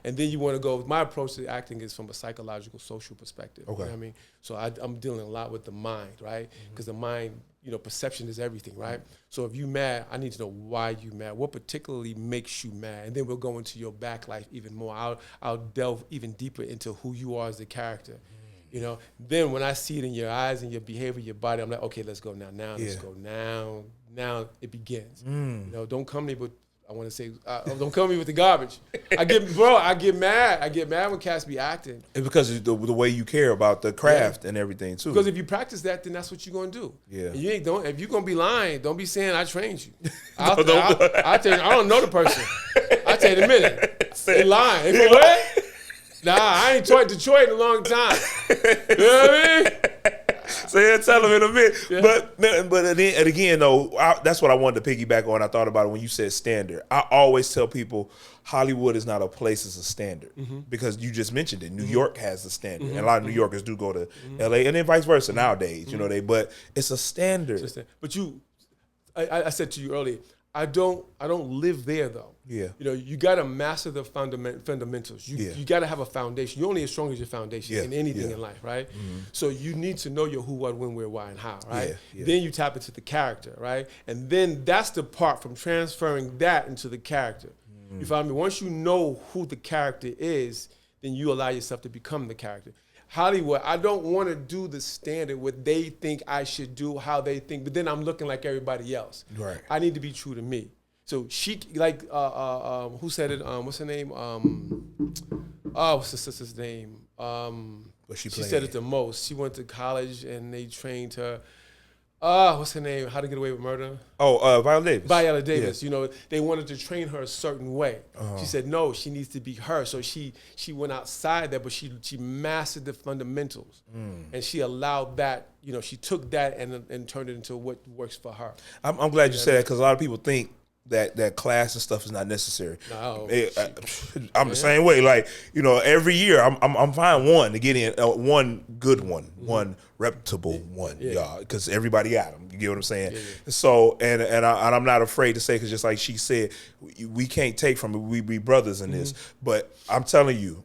And then you want to go. My approach to acting is from a psychological, social perspective. Okay. You know what I mean? So I'm dealing a lot with the mind, right? Because the mind, perception is everything, right? So if you mad, I need to know why you mad. What particularly makes you mad? And then we'll go into your back life even more. I'll delve even deeper into who you are as a character. Then when I see it in your eyes and your behavior, your body, I'm like, okay, let's go now. Let's go now. Now it begins. Don't come to me with, I want to say, don't come to me with the garbage. I get mad. I get mad when cats be acting.
It's because of the way you care about the craft and everything too.
Because if you practice that, then that's what you're gonna do. Yeah. And if you're gonna be lying, don't be saying I trained you. I'll tell you, I don't know the person. I'll tell you in a minute. They lying. They what? Nah, I ain't taught Detroit in a long time. You know what I mean?
So yeah, tell them in a minute. Yeah. But again, though, that's what I wanted to piggyback on. I thought about it when you said standard. I always tell people Hollywood is not a place, it's a standard. Because you just mentioned it. New York has a standard. And a lot of New Yorkers do go to LA and then vice versa nowadays, you know, but it's a standard.
But I said to you earlier, I don't live there though.
Yeah.
You know, you got to master the fundamentals. You got to have a foundation. You're only as strong as your foundation in anything in life, right? So you need to know your who, what, when, where, why, and how, right? Then you tap into the character, right? And then that's the part from transferring that into the character. You follow me? Once you know who the character is, then you allow yourself to become the character. Hollywood, I don't want to do the standard what they think I should do, how they think, but then I'm looking like everybody else.
Right.
I need to be true to me. So Shiek, like, who said it? What's her name? What's the sister's name? She said it the most. She went to college and they trained her. What's her name? How to Get Away with Murder?
Viola Davis.
Viola Davis. You know, they wanted to train her a certain way. She said no, she needs to be her. So she went outside that, but she mastered the fundamentals, and she allowed that. You know, she took that and turned it into what works for her.
I'm glad you said that because a lot of people think that class and stuff is not necessary.
No,
I'm the same way. Like, you know, every year I'm fine one to get in, one good one, one reputable one, y'all, because everybody got them. You get what I'm saying? So and I'm not afraid to say, because just like she said, we can't take from it. We be brothers in this, but I'm telling you,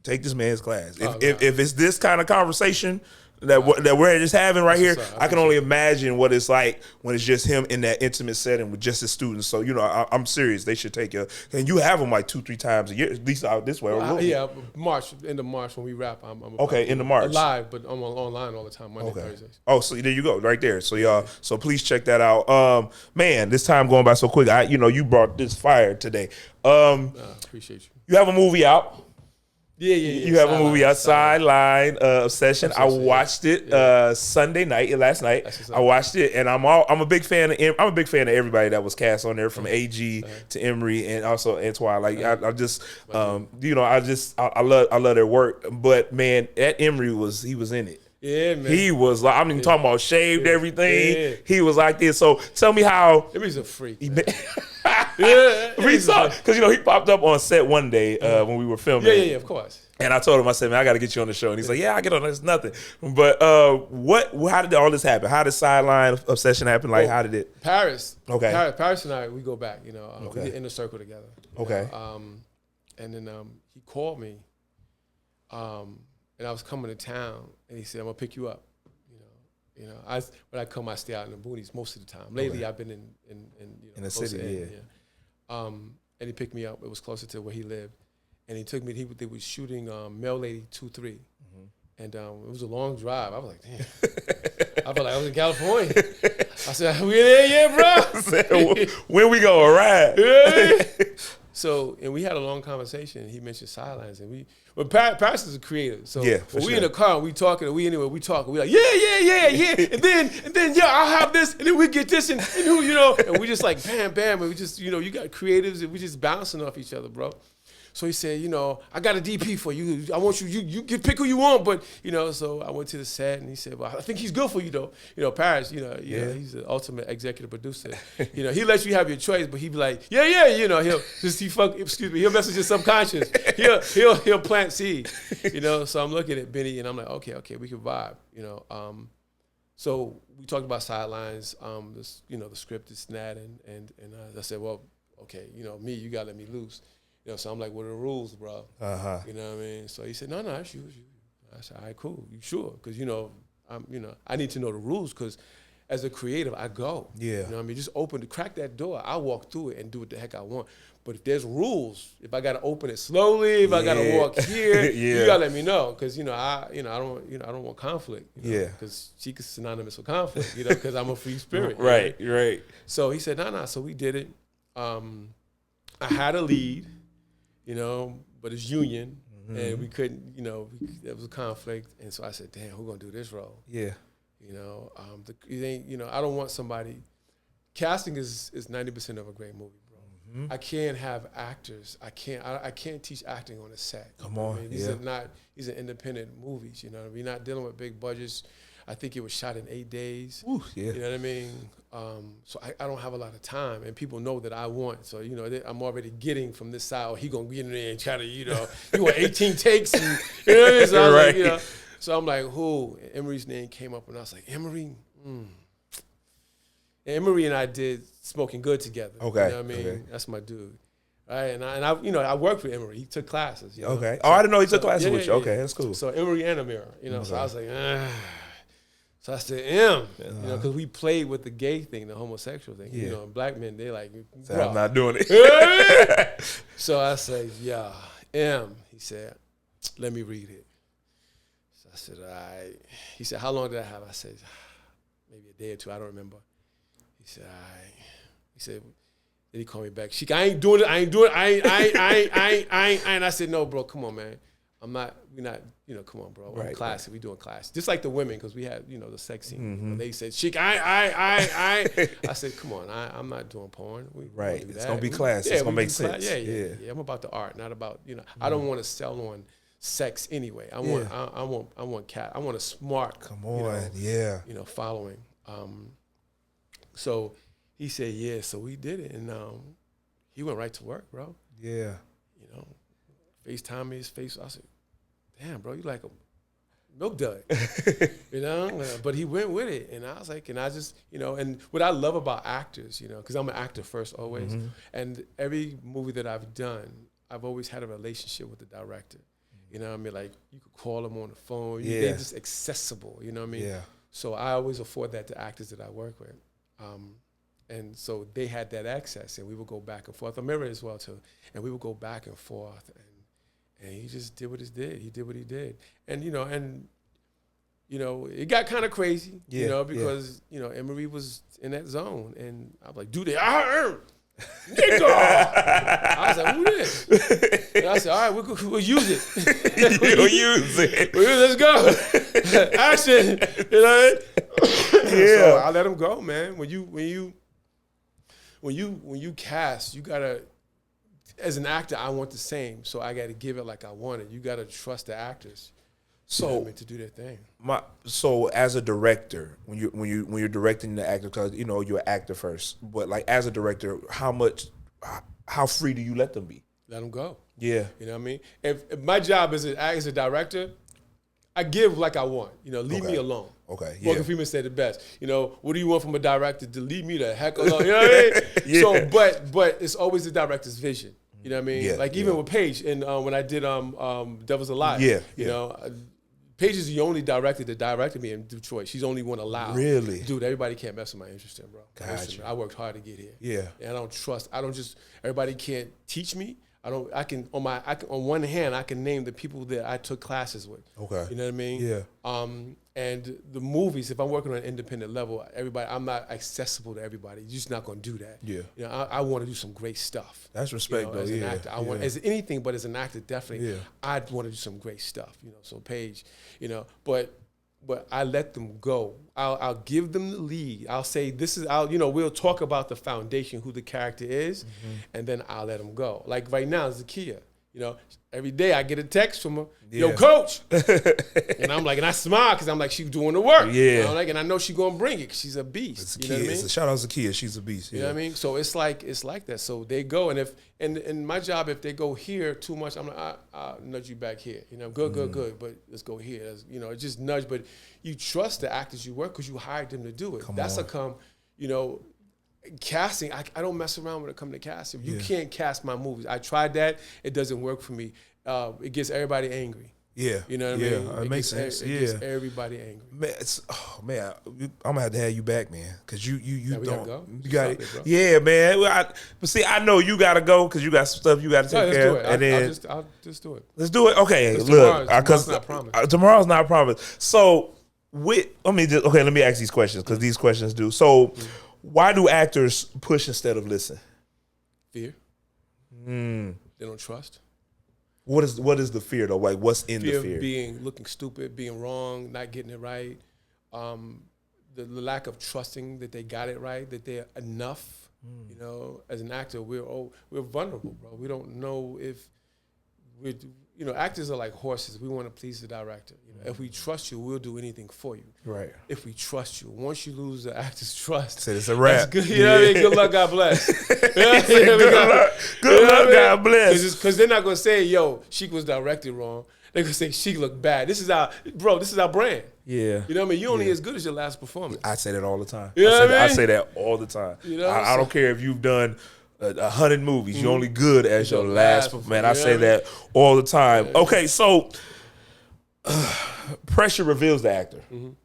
take this man's class. If it's this kind of conversation that we're just having right here, I can only imagine what it's like when it's just him in that intimate setting with just his students. So, you know, I'm serious. They should take and you have them like 2-3 times a year, at least out this way.
End of March when we rap. I'm
in the March.
Live, but I'm online all the time, Monday, Thursdays.
Oh, so there you go, right there. So y'all, so please check that out. Man, this time going by so quick. You brought this fire today.
Appreciate you.
You have a movie out.
Yeah.
You have a movie out, Sideline Obsession. I watched it Sunday night, last night. I watched it, and I'm a big fan of everybody that was cast on there, from AG to Emery and also Antoine. Like I just I love their work. But man, at Emery he was in it.
Yeah, man.
He was like, I'm even talking about shaved everything. Yeah. He was like this. So tell me how.
Emery's a freak.
Because he popped up on set one day when we were filming.
Yeah, of course.
And I told him, I said, man, I got to get you on the show. And he's like, yeah, I get on. There's nothing. But how did all this happen? How did Sideline Obsession happen? Like, how did it?
Paris.
Okay.
Paris and I, we go back. We get in the circle together.
Okay.
And then he called me. And I was coming to town, and he said, "I'm gonna pick you up." When I come, I stay out in the boonies most of the time. Lately, I've been in the city. And he picked me up. It was closer to where he lived, and he took me. They was shooting Mail Lady 2-3, and it was a long drive. I was like, damn. I felt like I was in California. I said, "We there, bro?"
When we go ride?
So, and we had a long conversation, and he mentioned Sidelines, and Paris is a creator. So when we in the car, we talking, we talking, we like, yeah. And then, I'll have this, and then we get this, and and we just like, bam, and we just, you got creatives, and we just bouncing off each other, bro. So he said, I got a DP for you. I want you can pick who you want, but, so I went to the set, and he said, well, I think he's good for you, though. Paris, he's the ultimate executive producer. He lets you have your choice, but he'd be like, he'll message your subconscious. He'll plant seed, So I'm looking at Benny, and I'm like, okay, we can vibe, So we talked about Sidelines, the script, this and that, and I said, well, okay, you gotta let me loose. So I'm like, what are the rules, bro? You know what I mean? So he said, no, it's you. I said, all right, cool. You sure? Because, I need to know the rules, because as a creative, I go.
Yeah.
You know what I mean? Just crack that door. I walk through it and do what the heck I want. But if there's rules, if I got to open it slowly, if I got to walk here, you got to let me know. Because, I don't want conflict. Because Shiek is synonymous with conflict, because I'm a free spirit.
Right.
So he said, no. So we did it. I had a lead. But it's union, and we couldn't, there was a conflict, and so I said, damn, who's gonna do this role? Yeah. I don't want somebody, casting is 90% of a great movie, bro. I can't have actors, I can't teach acting on a set.
Come on,
these are independent movies, we're not dealing with big budgets. I think it was shot in 8 days.
Ooh, yeah.
You know what I mean? So I don't have a lot of time, and people know that I want. So, you know, I'm already getting from this side, oh, he going to get in there and try to, you know, he want 18 takes. And, you know what I mean? So I was
Right.
like, you know. So I'm like, who? And Emery's name came up, and I was like, Emery? And Emery and I did Smoking Good together.
Okay.
You know what I mean?
Okay.
That's my dude. Right, and I, you know, I worked with Emery. He took classes. You know?
Okay.
So,
Oh, I didn't know he took classes with you.
Yeah.
Okay, that's cool.
So Emery and Amira, you know.
Okay.
So I was like, So I said, you know, because we played with the gay thing, the homosexual thing.
Yeah.
You know, and black men, they like,
So I'm not doing it.
So I said, yeah, He said, let me read it. So I said, all right. He said, how long did I have? I said, maybe a day or two. I don't remember. He said, all right. He said, then he called me back. Shiek, I ain't doing it. And I said, no, bro, come on, man. We're not, you know, come on, bro. We're classy. We doing class. Just like the women, because we had, you know, the sex scene.
Mm-hmm.
You know, they said, Shiek, I said, come on, I'm not doing porn. We
Right.
do
It's
that.
going to be class. It's going to make sense.
Yeah. I'm about the art, not about, you know, I don't want to sell on sex anyway. I want a smart,
Come on. Yeah.
you know, following. So he said, yeah, so we did it. And he went right to work, bro.
Yeah.
You know, FaceTime me his face. I said, damn, bro, you like a milk dud. You know? But he went with it. And I was like, and I just, you know, and what I love about actors, you know, because I'm an actor first always.
Mm-hmm.
And every movie that I've done, I've always had a relationship with the director. You know what I mean? Like, you could call them on the phone.
Yeah.
They're just accessible, you know what I mean?
Yeah.
So I always afford that to actors that I work with. And so they had that access, and we would go back and forth. Amira as well, too. And we would go back and forth, and he just did what he did. He did what he did. And, you know, it got kind of crazy, you know, because, you know, Emery was in that zone. And I was like, dude, nigga! I was like, who this? And I said, all right, we'll use it.
You'll use it.
Let's go. Action. You know what I mean?
Yeah.
So I let him go, man. When you cast, you gotta, as an actor, I want the same. So I gotta give it like I want it. You gotta trust the actors.
So
you know what I mean, to do their thing.
So as a director, when you're directing the actor, because you know you're an actor first, but like as a director, how free do you let them be?
Let them go.
Yeah.
You know what I mean? If my job as a director, I give like I want. You know, leave me alone.
Okay. Yeah.
Morgan Freeman said it best. You know, what do you want from a director? To leave me the heck alone. You know what I mean?
Yeah.
So, but it's always the director's vision. You know what I mean?
Yeah,
Like even with Paige, and when I did Devil's Alive.
Yeah,
You know, Paige is the only director that directed me in Detroit. She's the only one allowed.
Really?
Dude, everybody can't mess with my interest in, bro.
Gotcha.
Listen, I worked hard to get here.
Yeah.
And I don't just, everybody can't teach me. On one hand, I can name the people that I took classes with.
Okay.
You know what I mean?
Yeah.
And the movies, if I'm working on an independent level, I'm not accessible to everybody. You're just not going to do that.
Yeah.
You know, I want to do some great stuff.
That's respect, though.
As an actor, I want, as anything, but as an actor, definitely,
Yeah.
I'd want to do some great stuff. You know, so Paige, you know, but I let them go. I'll give them the lead. I'll say we'll talk about the foundation, who the character is, and then I'll let them go. Like right now, Zakiya. You know, every day I get a text from her, yo, coach. And I'm like, and I smile because I'm like, she's doing the work.
Yeah.
You know, like, and I know she's going to bring it because she's a beast. You know what I mean?
Shout out to Zakiya. She's a beast.
You know what I mean? So it's like that. So they go, and in my job, if they go here too much, I'm like, I'll nudge you back here. You know, good, but let's go here. You know, it's just nudge. But you trust the actors you work because you hired them to do it. You know, casting, I don't mess around when it comes to casting. You can't cast my movies. I tried that. It doesn't work for me. It gets everybody angry.
Yeah.
You know what I mean?
It makes sense.
It gets everybody angry.
Man, I'm gonna have to have you back, man, because you
we
don't.
gotta go.
You got it.
Bro.
Yeah, man. But see, I know you gotta go because you got some stuff you got to take care of.
And then I'll just do it.
Let's do it. Okay,
look,
because tomorrow's not promised. So let me ask these questions because these questions do. So, why do actors push instead of listen?
Fear. They don't trust.
What is the fear though? Like, what's in the fear?
Fear of looking stupid, being wrong, not getting it right. The lack of trusting that they got it right, that they're enough. You know, as an actor, we're vulnerable, bro. We don't know if actors are like horses. We want to please the director. If we trust you, we'll do anything for you.
Right.
If we trust you, once you lose the actor's trust,
So it's a wrap.
that's good. You know what I mean? Good luck, God bless.
Good luck, God bless.
Because they're not gonna say, "Yo, Shiek was directed wrong." They're gonna say Shiek looked bad. This is our brand.
Yeah.
You know what I mean? You only as good as your last performance.
I say that all the time.
You know what I mean?
I say that all the time. I don't care if you've done 100 movies. You're only good as your last performance. Man, I say that all the time. Yeah. Okay, so pressure reveals the actor.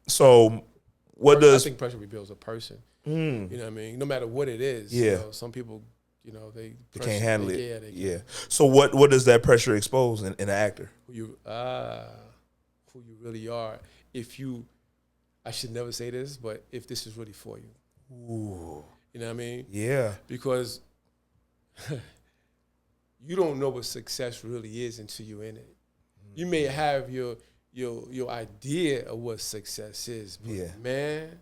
So what does...
I think pressure reveals a person. You know what I mean? No matter what it is.
Yeah.
Some people, they
can't handle it.
Yeah, they can.
So what does that pressure expose in an actor?
Who you really are. I should never say this, but if this is really for you.
Ooh.
You know what I mean?
Yeah.
Because you don't know what success really is until you're in it. You may have your idea of what success is, but man,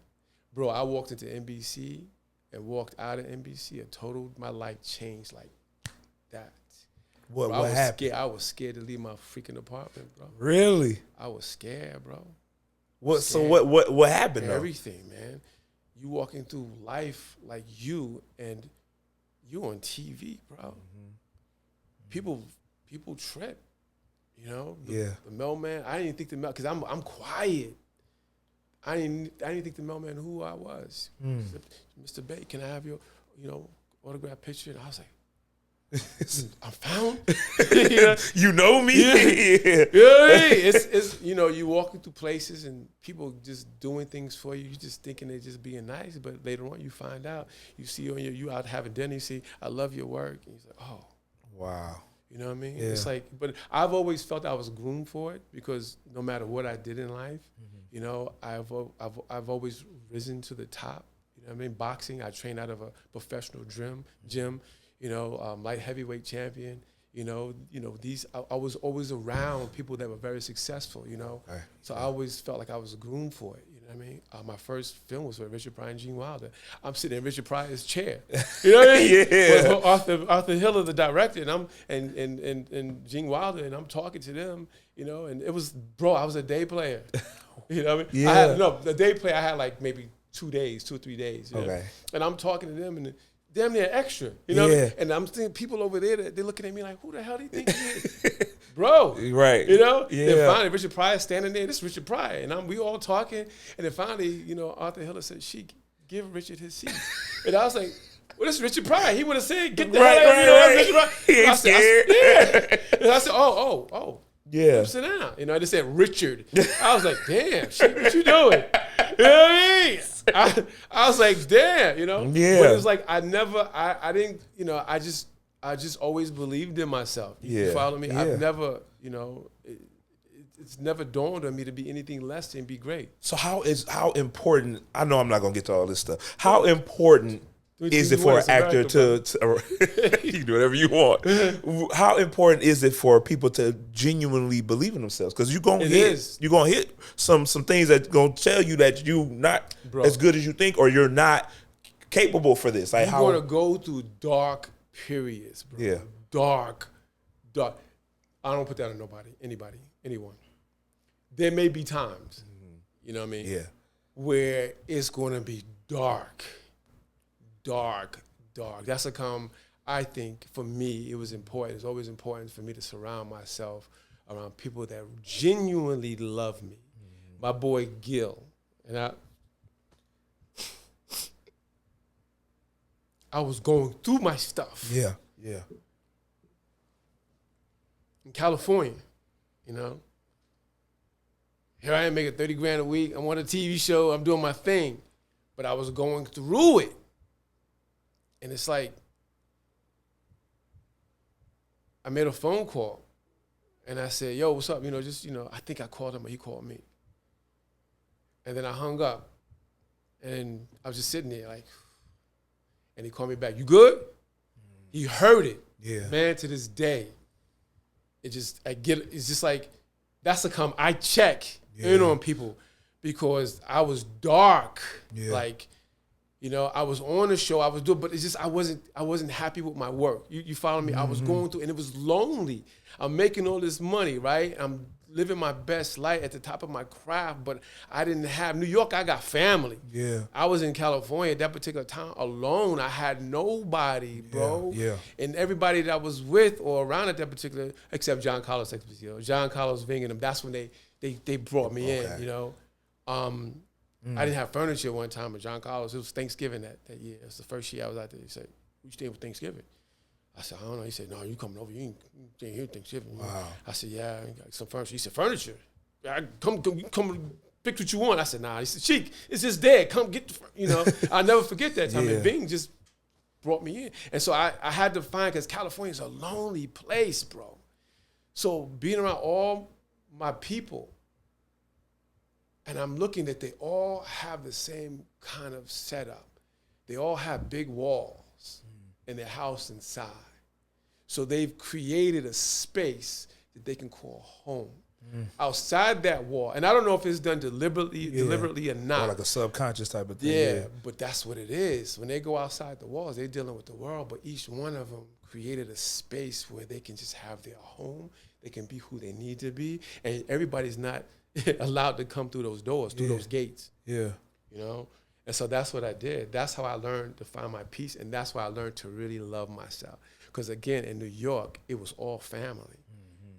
bro, I walked into NBC and walked out of NBC and my life changed like that.
What
happened? I was scared to leave my freaking apartment, bro.
Really?
I was scared, bro.
So what happened?
Everything, man. You walking through life like you on TV, bro. People trip. The mailman. I didn't think because I'm quiet. I didn't think the mailman knew who I was. Mr. Bey, can I have your autograph picture? And I was like, I'm found.
You know me.
Yeah. It's you walking through places and people just doing things for you. You just thinking they're just being nice, but later on you find out. You see you out having dinner. You see, I love your work, and you're like, oh,
wow.
You know what I mean?
Yeah.
It's like, but I've always felt I was groomed for it because no matter what I did in life, I've always risen to the top. You know what I mean? Boxing, I trained out of a professional gym. Light heavyweight champion. I was always around people that were very successful.
Okay.
So I always felt like I was groomed for it. You know what I mean? My first film was with Richard Pryor and Gene Wilder. I'm sitting in Richard Pryor's chair. You know what I mean?
Yeah.
Arthur Hiller, the director, and Gene Wilder, and I'm talking to them. And it was, bro, I was a day player. You know what I mean?
Yeah.
The day player I had like maybe 2 or 3 days.
Okay.
And I'm talking to them and damn near extra, you know?
Yeah.
And I'm thinking people over there, they're looking at me like, who the hell do you think he is? Bro.
Right.
Yeah. Then finally, Richard Pryor standing there, this is Richard Pryor. And we all talking. And then finally, Arthur Hiller said, Shiek, give Richard his seat. And I was like, well, this is Richard Pryor. He would have said, get the hell out of here, Richard Pryor.
He ain't scared.
And I said, oh.
Yeah.
Sit down. I just said Richard. I was like, damn, Shiek, what you doing? You know what I mean? I was like, damn,
Yeah.
But it was like I didn't, I just always believed in myself. You follow me?
Yeah.
I've never, it's never dawned on me to be anything less than be great.
So how important, I know I'm not going to get to all this stuff. How important is it for an actor to you can do whatever you want. How important is it for people to genuinely believe in themselves? Because you're gonna hit some things that's gonna tell you that you not as good as you think, or you're not capable for this. Like
you're gonna go through dark periods, bro.
Yeah.
Dark. I don't put that on anyone. There may be times, you know what I mean?
Yeah.
Where it's gonna be dark. That's I think for me, it was important. It's always important for me to surround myself around people that genuinely love me. My boy Gil. And I was going through my stuff.
Yeah.
In California, Here I am making 30 grand a week. I'm on a TV show. I'm doing my thing. But I was going through it. And it's like, I made a phone call and I said, yo, what's up? I think I called him or he called me. And then I hung up and I was just sitting there like, and he called me back. You good? He heard it.
Yeah.
Man, to this day, it's just like, that's I check in on people because I was dark.
Yeah.
Like, You know, I was on the show, I was doing, but it's just I wasn't happy with my work. You follow me? I was going through, and it was lonely. I'm making all this money, right? I'm living my best life at the top of my craft, but I didn't have New York. I got family.
Yeah.
I was in California at that particular time alone. I had nobody, bro.
Yeah.
And everybody that I was with or around at that particular, except John Carlos, John Carlos Ving and them. That's when they brought me in. You know. I didn't have furniture one time with John Carlos. It was Thanksgiving that year. It was the first year I was out there. He said, "We staying for Thanksgiving?" I said, "I don't know." He said, "No, you coming over. You ain't staying here Thanksgiving."
Wow.
I said, "Yeah, I got some furniture." He said, "Furniture? Yeah, come pick what you want." I said, "Nah." He said, "Sheik, it's just dead. Come get the you know." I'll never forget that time. And Bing just brought me in. And so I had to find, because California is a lonely place, bro. So being around all my people, and I'm looking that they all have the same kind of setup. They all have big walls in their house inside. So they've created a space that they can call home. Outside that wall, and I don't know if it's done deliberately or not.
Or like a subconscious type of thing.
Yeah, but that's what it is. When they go outside the walls, they're dealing with the world, but each one of them created a space where they can just have their home. They can be who they need to be, and everybody's not allowed to come through those doors, through those gates. Yeah. You know? And so that's what I did. That's how I learned to find my peace, and that's why I learned to really love myself. Because again, in New York, it was all family.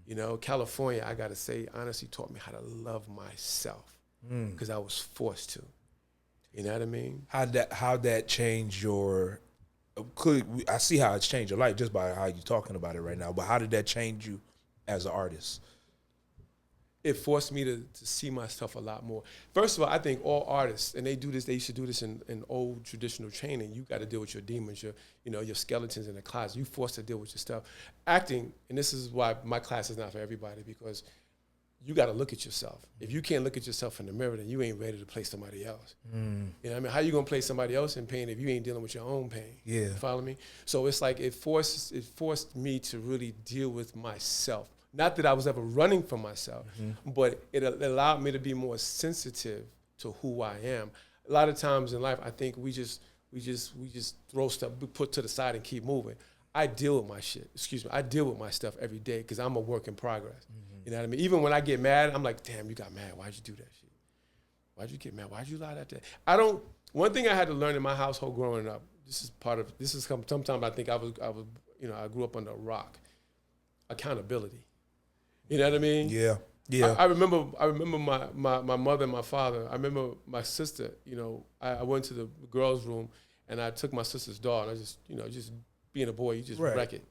You know, California, I got to say, honestly taught me how to love myself because I was forced to. You know what I mean?
How'd that change your, I see how it's changed your life just by how you're talking about it right now, but how did that change you as an artist?
It forced me to see myself a lot more. First of all, I think all artists, and they used to do this in old traditional training, you got to deal with your demons, your skeletons in the closet. You forced to deal with your stuff. Acting, and this is why my class is not for everybody, because you got to look at yourself. If you can't look at yourself in the mirror, then you ain't ready to play somebody else. You know what I mean? How you going to play somebody else in pain if you ain't dealing with your own pain? Yeah. You follow me? So it's like it forced me to really deal with myself. Not that I was ever running from myself, but it allowed me to be more sensitive to who I am. A lot of times in life, I think we just throw stuff, put to the side and keep moving. I deal with my shit. I deal with my stuff every day because I'm a work in progress. You know what I mean? Even when I get mad, I'm like, damn, you got mad. Why'd you do that shit? Why'd you get mad? Why'd you lie that day? One thing I had to learn in my household growing up, sometimes I think I grew up under a rock. Accountability. You know what I mean? Yeah. Yeah. I remember my mother and my father. I remember my sister, I went to the girls' room and I took my sister's doll and I just being a boy, you just wreck it.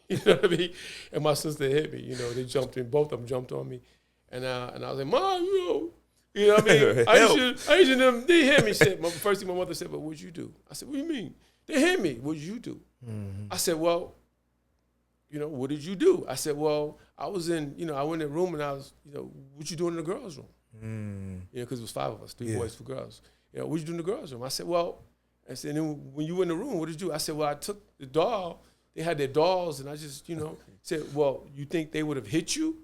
You know what I mean? And my sister hit me, they jumped in, both of them jumped on me. And I was like, Mom, you know what I mean? Aisha, they hit me. First thing my mother said, but what'd you do? I said, what do you mean? They hit me. What'd you do? I said, well, what did you do? I said, well, I was in, I went in the room and I was, what you doing in the girls' room? Because it was 5 of us, 3 boys, 2 girls. What you doing in the girls' room? I said, and then when you were in the room, what did you do? I said, well, I took the doll. They had their dolls, and I just, said, well, you think they would have hit you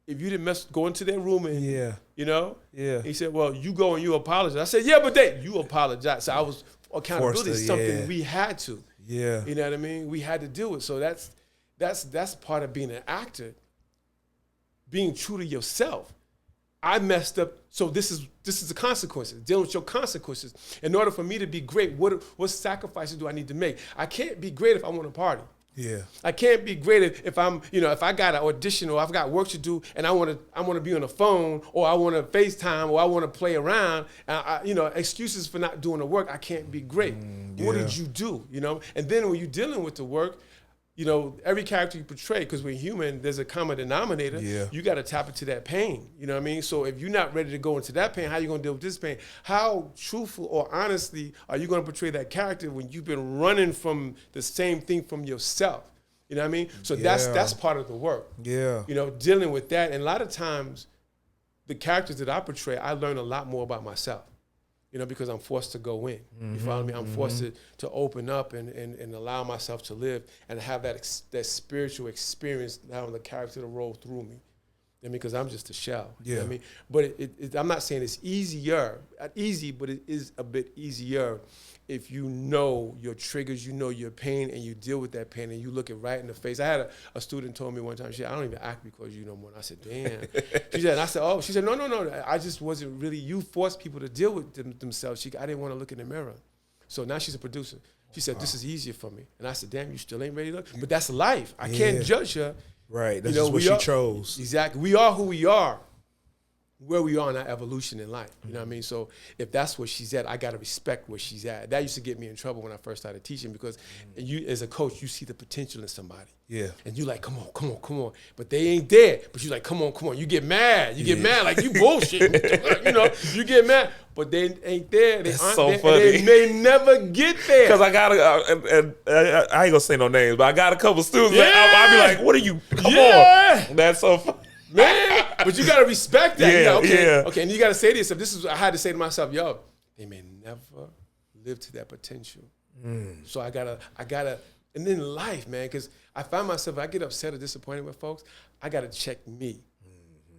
if you didn't go into their room and, He said, well, you go and you apologize. I said, yeah, but you apologize. So I was, accountability is something we had to. Yeah. You know what I mean? We had to do it. So that's part of being an actor, being true to yourself. I messed up, so this is the consequences, dealing with your consequences. In order for me to be great, what sacrifices do I need to make? I can't be great if I want to party. Yeah. I can't be great if I'm, if I got an audition or I've got work to do and I want to be on the phone or I want to FaceTime or I want to play around. Excuses for not doing the work. I can't be great. What did you do? And then when you're dealing with the work, every character you portray, because we're human, there's a common denominator. Yeah. You got to tap into that pain. You know what I mean? So if you're not ready to go into that pain, how are you going to deal with this pain? How truthful or honestly are you going to portray that character when you've been running from the same thing from yourself? You know what I mean? So that's part of the work. Yeah. Dealing with that. And a lot of times, the characters that I portray, I learn a lot more about myself. Because I'm forced to go in. You follow me? I'm forced to open up and allow myself to live and have that spiritual experience, allowing the character to roll through me. I mean, because I'm just a shell.
Yeah.
You know what I mean? But I'm not saying it's easier, easy, but it is a bit easier if you know your triggers, you know your pain, and you deal with that pain, and you look it right in the face. I had a student told me one time, she said, I don't even act because you no more. And I said, damn. She said, and I said, oh, she said, no. I just wasn't really, you forced people to deal with themselves. I didn't want to look in the mirror. So now she's a producer. She said, this is easier for me. And I said, damn, you still ain't ready to look? But that's life. I can't judge her.
Right, that's just what she chose.
Exactly. We are who we are, where we are in our evolution in life. You know what I mean? So if that's where she's at, I got to respect where she's at. That used to get me in trouble when I first started teaching because you, as a coach, you see the potential in somebody.
Yeah.
And you like, come on. But they ain't there. But you like, come on. You get mad. You get mad like you bullshit. You know, you get mad. But they ain't there. They
That's
aren't
so
there.
funny.
And they never get there.
Because I got I ain't gonna say no names, but I got a couple students.
Yeah.
I'll be like, what are you? Come on. That's so funny.
Man, but you gotta respect that.
Yeah,
Okay, and you gotta say to yourself, this is I had to say to myself, yo, they may never live to that potential. So I gotta, and then life, man, because I find myself, I get upset or disappointed with folks, I gotta check me.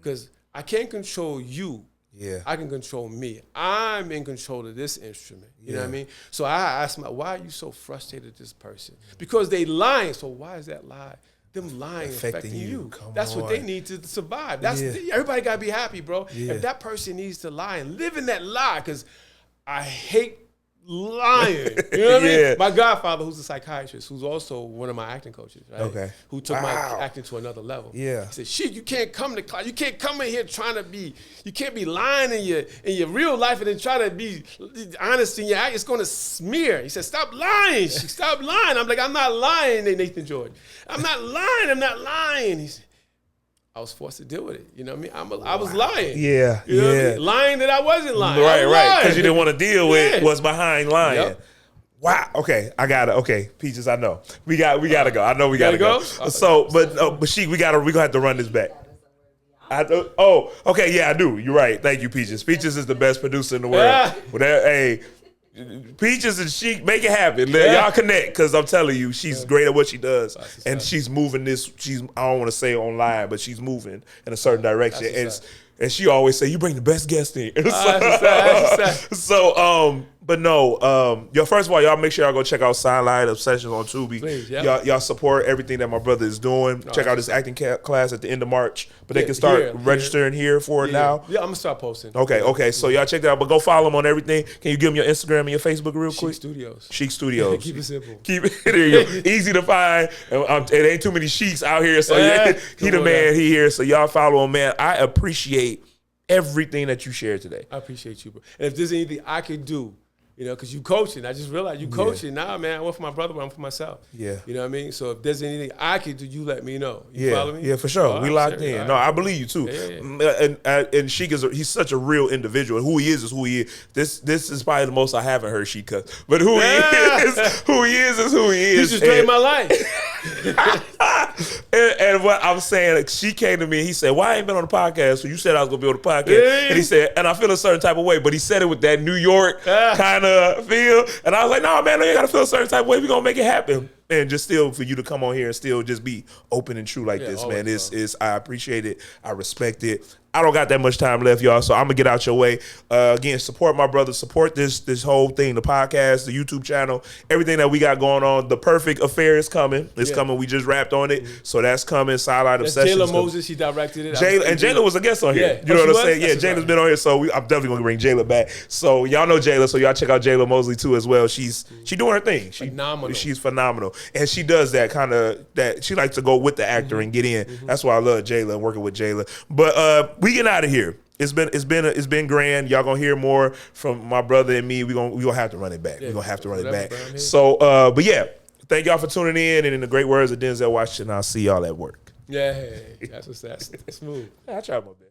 Because I can't control you.
Yeah.
I can control me. I'm in control of this instrument. You know what I mean? So I ask myself, why are you so frustrated with this person? Because they lying. So why is that lie? Them lying affecting you. That's what they need to survive. That's everybody gotta be happy, bro. If that person needs to lie and live in that lie, because I hate lying. You know what I mean? My godfather, who's a psychiatrist, who's also one of my acting coaches, right?
Okay.
Who took my acting to another level.
Yeah.
He said, Shiek, you can't come to class. You can't come in here trying to be, you can't be lying in your real life and then try to be honest in your act. It's gonna smear. He said, stop lying. Stop lying. I'm like, I'm not lying, Nathan George. I'm not lying. He said, I was forced to deal with it. You know what I mean? I was lying.
Yeah.
You know what I mean? Lying that I wasn't lying.
Right. Because you didn't want to deal with what's behind lying.
Yep.
Wow. Okay, I got it. Okay, Peaches, I know we got to go. I know we got to go. So, but Shiek, we gonna have to run this back. Okay, yeah, I do. You're right. Thank you, Peaches. Peaches is the best producer in the world. Hey, Peaches and Shiek, make it happen. Y'all connect, because I'm telling you, she's great at what she does, and she's moving this. I don't want to say online, but she's moving in a certain direction, and she always say, "You bring the best guest in." But no, first of all, y'all make sure y'all go check out Sideline Obsessions on Tubi.
Please,
y'all support everything that my brother is doing. Check out his acting class at the end of March. But they can start registering here for it now.
Yeah, I'm gonna start posting.
Okay. So y'all check that out. But go follow him on everything. Can you give him your Instagram and your Facebook real quick?
Shiek Studios.
Shiek Studios.
Keep it simple.
Keep it there. You go. Easy to find. It ain't too many Shieks out here. So he the man. He here. So y'all follow him, man. I appreciate everything that you shared today.
I appreciate you, bro. And if there's anything I could do, you know, because you coaching, I just realized you coaching. Nah, man, I went for my brother, but I'm for myself. Yeah. You know what I mean? So if there's anything I could do, you let me know. You follow me?
Yeah, for sure. We locked in. Right. No, I believe you too. And Shiek he's such a real individual. And who he is who he is. This is probably the most I haven't heard Shiek cuss. But who he is who he is.
He just drained my life.
and what I'm saying, like, she came to me and he said, "Why I ain't been on the podcast?" So you said I was gonna be on the podcast. And he said, and I feel a certain type of way, but he said it with that New York kind of feel. And I was like, "No, man, you gotta feel a certain type of way. We're gonna make it happen." And just still for you to come on here and still just be open and true like this, man. I appreciate it. I respect it. I don't got that much time left, y'all, so I'm gonna get out your way. Again, support my brother, support this whole thing, the podcast, the YouTube channel, everything that we got going on. The Perfect Affair is coming. It's coming. We just wrapped on it, so that's coming. Sideline Obsessions.
Jayla Moses, she directed it.
Jayla was a guest on here. You know what I'm saying? Yeah, Jayla's been on here, so I'm definitely gonna bring Jayla back. So y'all know Jayla, so y'all check out Jayla Mosley too as well. She doing her thing. She's phenomenal, and she does that kind of that. She likes to go with the actor and get in. That's why I love Jayla and working with Jayla. But we getting out of here. It's been grand. Y'all gonna hear more from my brother and me. We gonna have to run it back. We gonna have to run it back. So, but yeah, thank y'all for tuning in. And in the great words of Denzel Washington, I'll see y'all at work.
Yeah, that's smooth.
I tried my best.